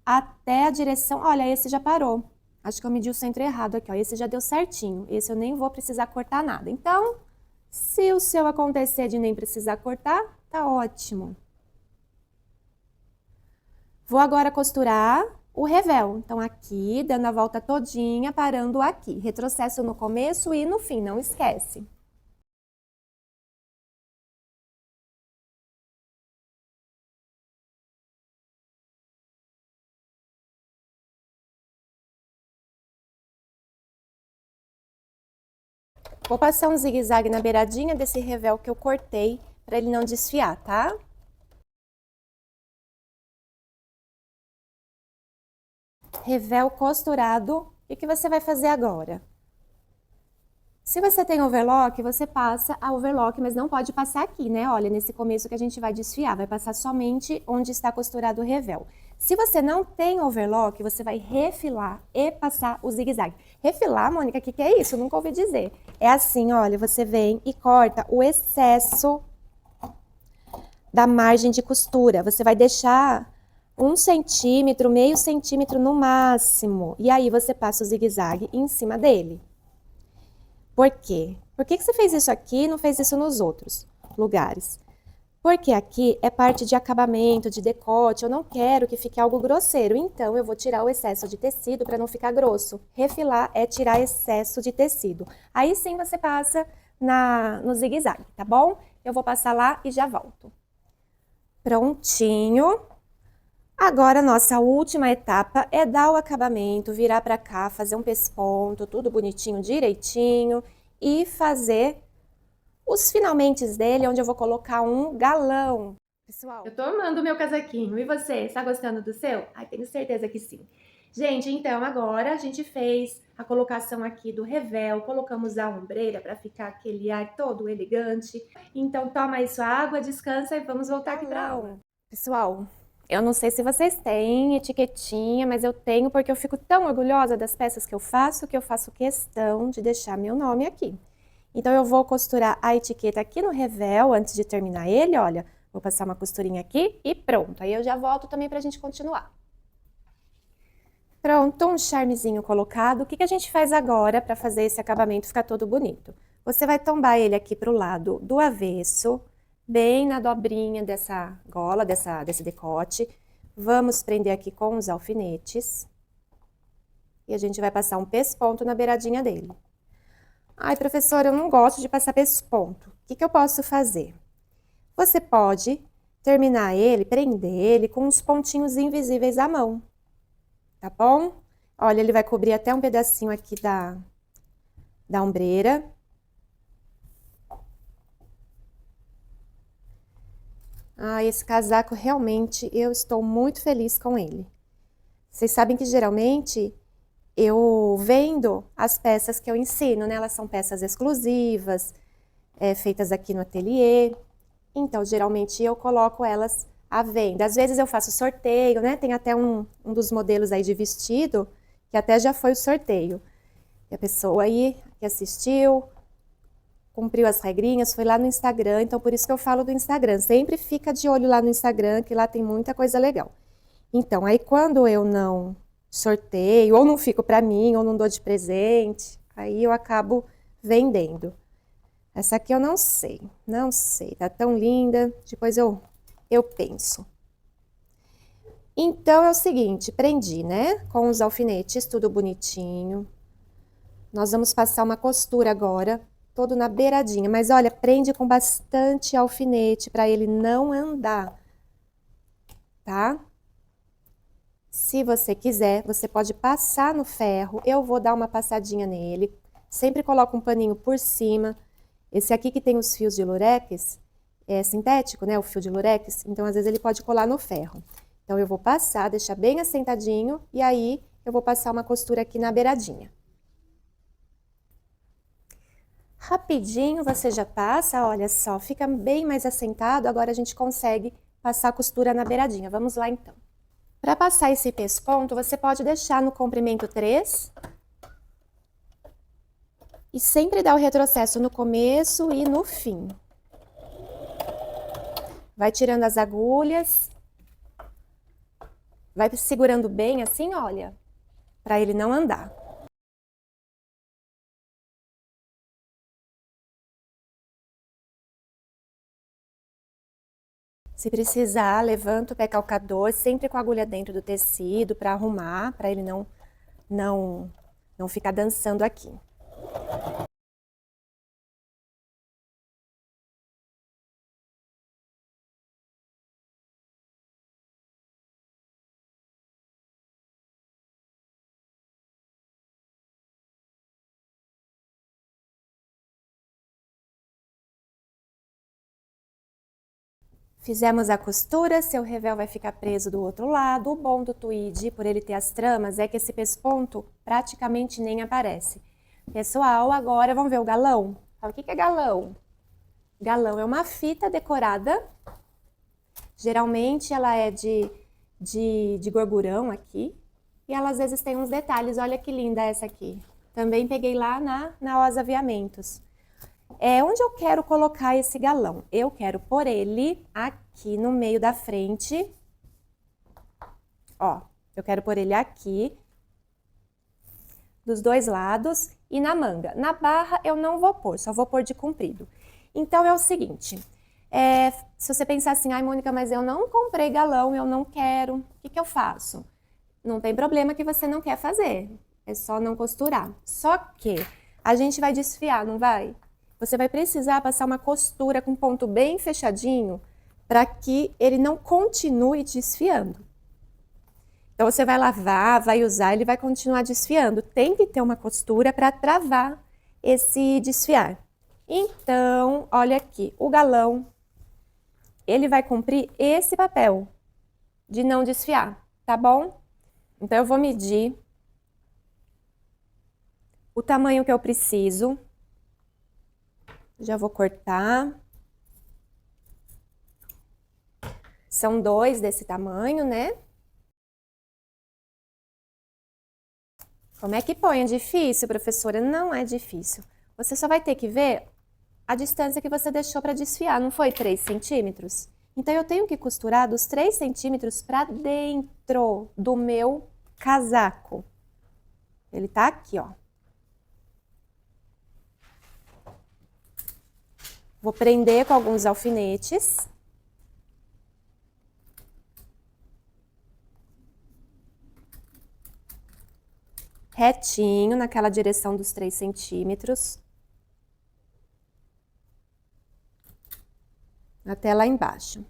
até a direção... Olha, esse já parou. Acho que eu medi o centro errado aqui, ó. Esse já deu certinho. Esse eu nem vou precisar cortar nada. Então, se o seu acontecer de nem precisar cortar, tá ótimo. Vou agora costurar o revel. Então, aqui, dando a volta todinha, parando aqui. Retrocesso no começo e no fim, não esquece. Vou passar um zigue-zague na beiradinha desse revel que eu cortei, para ele não desfiar, tá? Revel costurado. O que você vai fazer agora? Se você tem overlock, você passa a overlock, mas não pode passar aqui, né? Olha, nesse começo que a gente vai desfiar, vai passar somente onde está costurado o revel. Se você não tem overlock, você vai refilar e passar o zigue-zague. Refilar, Mônica, o que é isso? Eu nunca ouvi dizer. É assim, olha, você vem e corta o excesso da margem de costura. Você vai deixar 1 centímetro, meio centímetro no máximo. E aí você passa o zigue-zague em cima dele. Por quê? Por que você fez isso aqui e não fez isso nos outros lugares? Porque aqui é parte de acabamento, de decote, eu não quero que fique algo grosseiro, então eu vou tirar o excesso de tecido para não ficar grosso. Refilar é tirar excesso de tecido. Aí sim você passa no zigue-zague, tá bom? Eu vou passar lá e já volto. Prontinho. Agora, nossa última etapa é dar o acabamento, virar para cá, fazer um pesponto, tudo bonitinho, direitinho, e fazer os finalmentes dele, onde eu vou colocar um galão. Pessoal, eu tô amando o meu casaquinho. E você, está gostando do seu? Ai, tenho certeza que sim. Gente, então agora a gente fez a colocação aqui do revel, colocamos a ombreira para ficar aquele ar todo elegante. Então toma aí sua água, descansa e vamos voltar aqui pra aula. Pessoal, eu não sei se vocês têm etiquetinha, mas eu tenho porque eu fico tão orgulhosa das peças que eu faço questão de deixar meu nome aqui. Então eu vou costurar a etiqueta aqui no revel antes de terminar ele, olha. Vou passar uma costurinha aqui e pronto. Aí eu já volto também pra gente continuar. Pronto, um charmezinho colocado. O que a gente faz agora para fazer esse acabamento ficar todo bonito? Você vai tombar ele aqui pro lado do avesso, bem na dobrinha dessa gola, desse decote. Vamos prender aqui com os alfinetes. E a gente vai passar um pesponto na beiradinha dele. Ai, professora, eu não gosto de passar pesponto. O que eu posso fazer? Você pode terminar ele, prender ele com uns pontinhos invisíveis à mão, tá bom? Olha, ele vai cobrir até um pedacinho aqui da ombreira. Ah, esse casaco realmente, eu estou muito feliz com ele. Vocês sabem que geralmente eu vendo as peças que eu ensino, né? Elas são peças exclusivas, feitas aqui no ateliê. Então, geralmente, eu coloco elas à venda. Às vezes eu faço sorteio, né? Tem até um dos modelos aí de vestido, que até já foi o sorteio. E a pessoa aí que assistiu, cumpriu as regrinhas, foi lá no Instagram. Então, por isso que eu falo do Instagram. Sempre fica de olho lá no Instagram, que lá tem muita coisa legal. Então, aí quando eu não sorteio, ou não fico pra mim, ou não dou de presente, aí eu acabo vendendo. Essa aqui eu não sei, tá tão linda, depois eu penso. Então, é o seguinte, prendi, né, com os alfinetes, tudo bonitinho. Nós vamos passar uma costura agora, todo na beiradinha, mas olha, prende com bastante alfinete, para ele não andar, tá? Se você quiser, você pode passar no ferro, eu vou dar uma passadinha nele, sempre coloco um paninho por cima. Esse aqui que tem os fios de lurex, é sintético, né, o fio de lurex, então às vezes ele pode colar no ferro. Então eu vou passar, deixar bem assentadinho, e aí eu vou passar uma costura aqui na beiradinha. Rapidinho você já passa, olha só, fica bem mais assentado, agora a gente consegue passar a costura na beiradinha. Vamos lá então. Para passar esse pesponto, você pode deixar no comprimento 3, e sempre dá o retrocesso no começo e no fim. Vai tirando as agulhas. Vai segurando bem assim, olha, para ele não andar. Se precisar, levanta o pé calcador, sempre com a agulha dentro do tecido para arrumar, para ele não ficar dançando aqui. Fizemos a costura, seu revel vai ficar preso do outro lado. O bom do tweed, por ele ter as tramas, é que esse pesponto praticamente nem aparece. Pessoal, agora vamos ver o galão? O que é galão? Galão é uma fita decorada. Geralmente ela é de de gorgurão aqui. E ela às vezes tem uns detalhes, olha que linda essa aqui. Também peguei lá na Osa Aviamentos. Onde eu quero colocar esse galão? Eu quero pôr ele aqui no meio da frente. Ó, eu quero pôr ele aqui, dos dois lados e na manga. Na barra eu não vou pôr, só vou pôr de comprido. Então é o seguinte, se você pensar assim, ai Mônica, mas eu não comprei galão, eu não quero, o que que eu faço? Não tem problema que você não quer fazer, é só não costurar. Só que a gente vai desfiar, não vai? Você vai precisar passar uma costura com ponto bem fechadinho para que ele não continue desfiando. Então você vai lavar, vai usar, ele vai continuar desfiando. Tem que ter uma costura para travar esse desfiar. Então, olha aqui, o galão, ele vai cumprir esse papel de não desfiar, tá bom? Então eu vou medir o tamanho que eu preciso. Já vou cortar. São 2 desse tamanho, né? Como é que põe? É difícil, professora? Não é difícil. Você só vai ter que ver a distância que você deixou para desfiar, não foi 3 centímetros? Então, eu tenho que costurar dos 3 centímetros para dentro do meu casaco. Ele tá aqui, ó. Vou prender com alguns alfinetes. Retinho, naquela direção dos 3 centímetros. Até lá embaixo.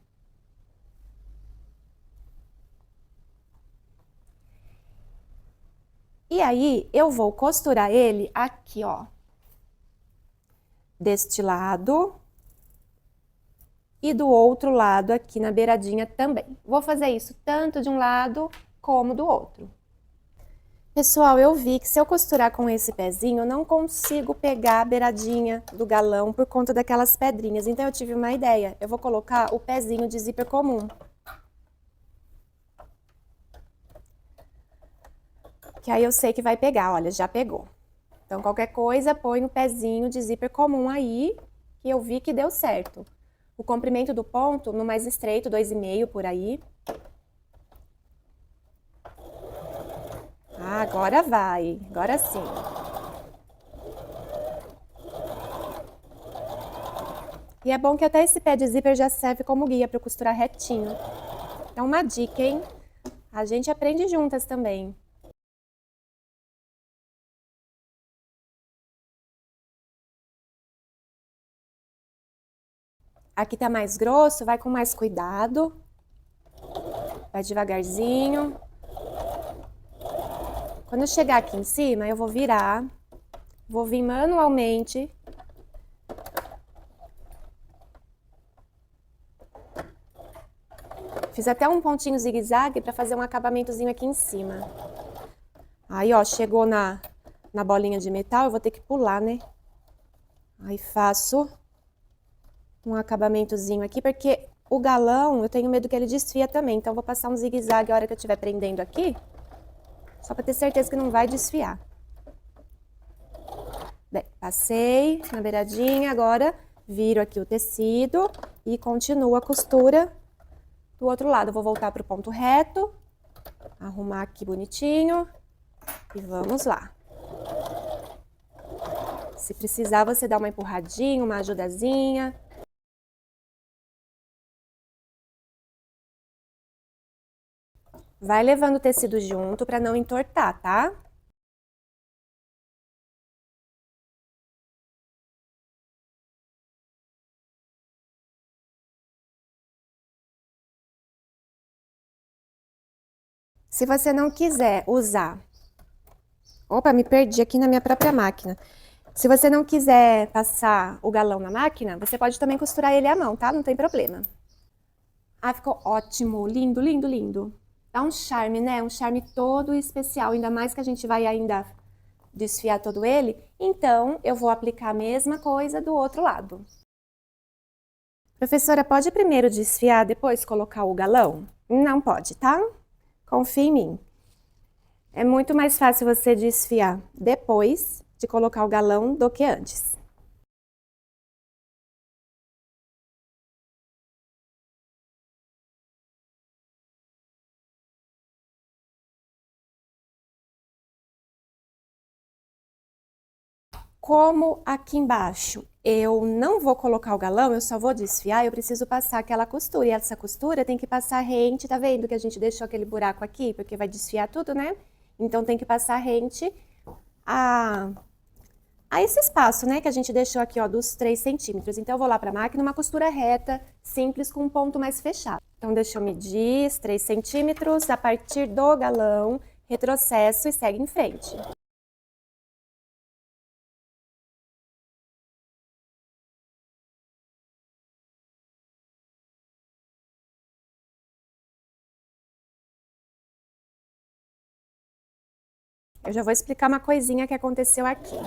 E aí, eu vou costurar ele aqui, ó. Deste lado. E do outro lado aqui na beiradinha também. Vou fazer isso tanto de um lado como do outro. Pessoal, eu vi que se eu costurar com esse pezinho, eu não consigo pegar a beiradinha do galão por conta daquelas pedrinhas. Então, eu tive uma ideia. Eu vou colocar o pezinho de zíper comum. Que aí eu sei que vai pegar, olha, já pegou. Então, qualquer coisa, põe o pezinho de zíper comum aí, que eu vi que deu certo. O comprimento do ponto, no mais estreito, 2,5 por aí. Ah, agora vai, agora sim. E é bom que até esse pé de zíper já serve como guia para costurar retinho. É uma dica, hein? A gente aprende juntas também. Aqui tá mais grosso, vai com mais cuidado. Vai devagarzinho. Quando eu chegar aqui em cima, eu vou virar. Vou vir manualmente. Fiz até um pontinho zigue-zague para fazer um acabamentozinho aqui em cima. Aí, ó, chegou na bolinha de metal, eu vou ter que pular, né? Aí faço um acabamentozinho aqui, porque o galão, eu tenho medo que ele desfia também. Então, eu vou passar um zigue-zague a hora que eu estiver prendendo aqui, só para ter certeza que não vai desfiar. Bem, passei na beiradinha, agora viro aqui o tecido e continuo a costura do outro lado. Eu vou voltar para o ponto reto, arrumar aqui bonitinho e vamos lá. Se precisar, você dá uma empurradinha, uma ajudazinha. Vai levando o tecido junto para não entortar, tá? Se você não quiser usar... Opa, me perdi aqui na minha própria máquina. Se você não quiser passar o galão na máquina, você pode também costurar ele à mão, tá? Não tem problema. Ah, ficou ótimo, lindo, lindo, lindo. Dá um charme, né? Um charme todo especial, ainda mais que a gente vai ainda desfiar todo ele. Então, eu vou aplicar a mesma coisa do outro lado. Professora, pode primeiro desfiar, depois colocar o galão? Não pode, tá? Confia em mim. É muito mais fácil você desfiar depois de colocar o galão do que antes. Como aqui embaixo eu não vou colocar o galão, eu só vou desfiar, eu preciso passar aquela costura. E essa costura tem que passar rente, tá vendo que a gente deixou aquele buraco aqui? Porque vai desfiar tudo, né? Então tem que passar rente a esse espaço, né? Que a gente deixou aqui, ó, dos 3 centímetros. Então eu vou lá pra máquina, uma costura reta, simples, com um ponto mais fechado. Então deixa eu medir os 3 centímetros a partir do galão, retrocesso e segue em frente. Eu já vou explicar uma coisinha que aconteceu aqui.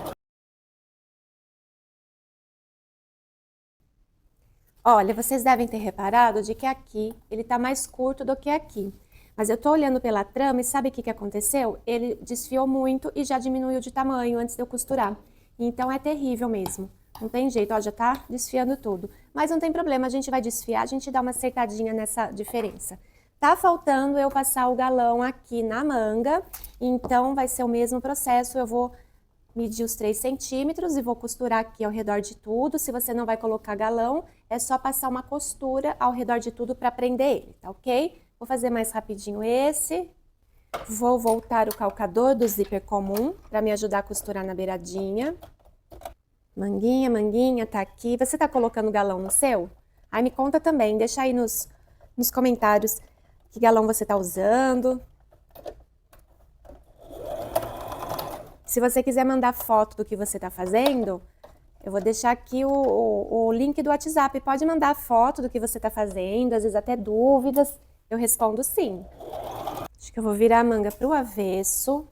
Olha, vocês devem ter reparado de que aqui ele tá mais curto do que aqui. Mas eu tô olhando pela trama e sabe o que aconteceu? Ele desfiou muito e já diminuiu de tamanho antes de eu costurar. Então é terrível mesmo. Não tem jeito, ó, já tá desfiando tudo. Mas não tem problema, a gente vai desfiar, a gente dá uma acertadinha nessa diferença. Tá faltando eu passar o galão aqui na manga, então vai ser o mesmo processo, eu vou medir os 3 centímetros e vou costurar aqui ao redor de tudo. Se você não vai colocar galão, é só passar uma costura ao redor de tudo para prender ele, tá ok? Vou fazer mais rapidinho esse. Vou voltar o calcador do zíper comum para me ajudar a costurar na beiradinha. Manguinha, manguinha, tá aqui. Você tá colocando galão no seu? Aí me conta também, deixa aí nos comentários que galão você tá usando. Se você quiser mandar foto do que você está fazendo, eu vou deixar aqui o link do WhatsApp. Pode mandar foto do que você está fazendo, às vezes até dúvidas. Eu respondo sim. Acho que eu vou virar a manga para o avesso,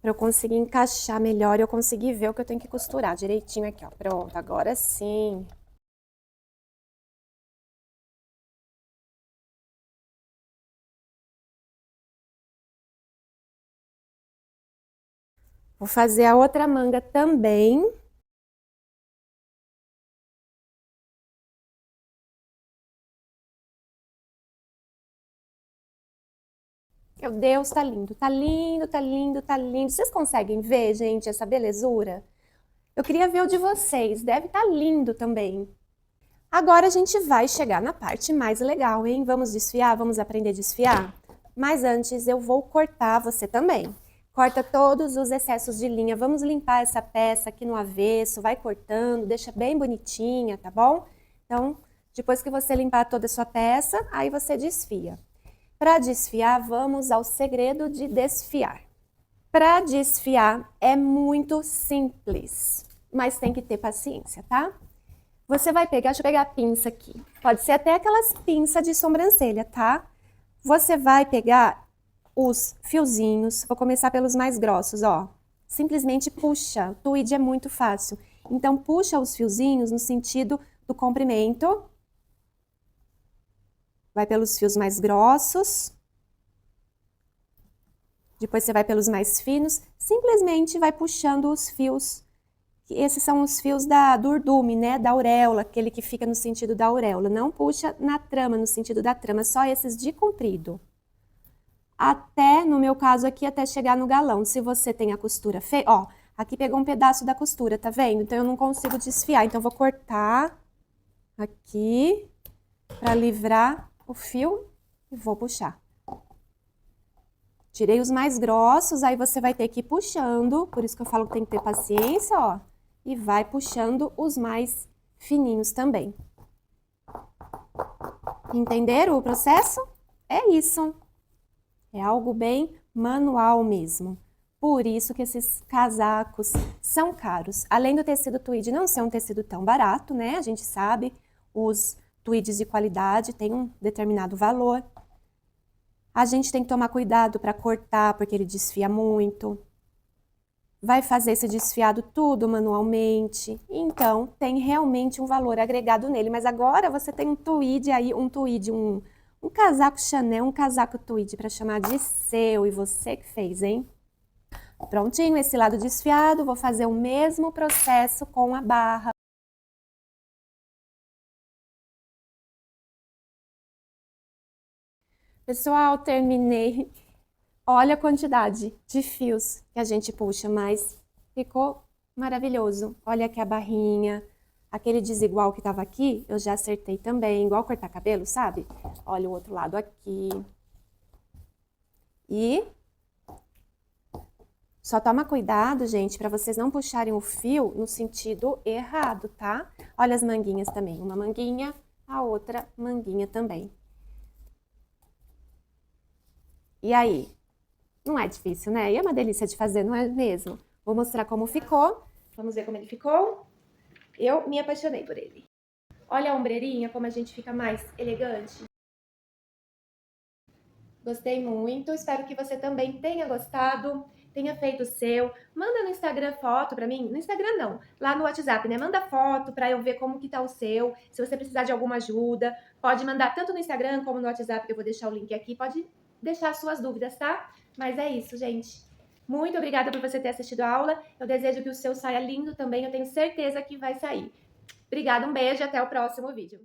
para eu conseguir encaixar melhor e eu conseguir ver o que eu tenho que costurar direitinho aqui, ó. Pronto, agora sim. Vou fazer a outra manga também. Meu Deus, tá lindo, tá lindo, tá lindo, tá lindo. Vocês conseguem ver, gente, essa belezura? Eu queria ver o de vocês, deve estar lindo também. Agora a gente vai chegar na parte mais legal, hein? Vamos desfiar? Vamos aprender a desfiar? Mas antes eu vou cortar você também. Corta todos os excessos de linha. Vamos limpar essa peça aqui no avesso, vai cortando, deixa bem bonitinha, tá bom? Então, depois que você limpar toda a sua peça, aí você desfia. Para desfiar, vamos ao segredo de desfiar. Para desfiar é muito simples, mas tem que ter paciência, tá? Você vai pegar, deixa eu pegar a pinça aqui. Pode ser até aquelas pinças de sobrancelha, tá? Você vai pegar os fiozinhos, vou começar pelos mais grossos, ó. Simplesmente puxa, tweed é muito fácil. Então, puxa os fiozinhos no sentido do comprimento. Vai pelos fios mais grossos. Depois você vai pelos mais finos. Simplesmente vai puxando os fios. Esses são os fios do urdume, né? Da auréola, aquele que fica no sentido da auréola. Não puxa na trama, no sentido da trama, só esses de comprido. Até, no meu caso aqui, até chegar no galão. Se você tem a costura feia, ó, aqui pegou um pedaço da costura, tá vendo? Então eu não consigo desfiar, então eu vou cortar aqui para livrar o fio e vou puxar. Tirei os mais grossos, aí você vai ter que ir puxando, por isso que eu falo que tem que ter paciência, ó. E vai puxando os mais fininhos também. Entenderam o processo? É isso. É algo bem manual mesmo. Por isso que esses casacos são caros. Além do tecido tweed não ser um tecido tão barato, né? A gente sabe, os tweeds de qualidade têm um determinado valor. A gente tem que tomar cuidado para cortar, porque ele desfia muito. Vai fazer esse desfiado tudo manualmente. Então, tem realmente um valor agregado nele. Mas agora você tem um tweed aí, um Um casaco Chanel, um casaco tweed para chamar de seu, e você que fez, hein? Prontinho, esse lado desfiado, vou fazer o mesmo processo com a barra. Pessoal, terminei. Olha a quantidade de fios que a gente puxa, mas ficou maravilhoso. Olha aqui a barrinha, aquele desigual que tava aqui, eu já acertei também, igual cortar cabelo, sabe? Olha o outro lado aqui. E só toma cuidado, gente, para vocês não puxarem o fio no sentido errado, tá? Olha as manguinhas também, uma manguinha, a outra manguinha também. E aí? Não é difícil, né? E é uma delícia de fazer, não é mesmo? Vou mostrar como ficou. Vamos ver como ele ficou. Eu me apaixonei por ele. Olha a ombreirinha, como a gente fica mais elegante. Gostei muito, espero que você também tenha gostado, tenha feito o seu. Manda no Instagram foto pra mim, no Instagram não, lá no WhatsApp, né? Manda foto pra eu ver como que tá o seu, se você precisar de alguma ajuda, pode mandar tanto no Instagram como no WhatsApp, que eu vou deixar o link aqui, pode deixar suas dúvidas, tá? Mas é isso, gente. Muito obrigada por você ter assistido a aula, eu desejo que o seu saia lindo também, eu tenho certeza que vai sair. Obrigada, um beijo e até o próximo vídeo.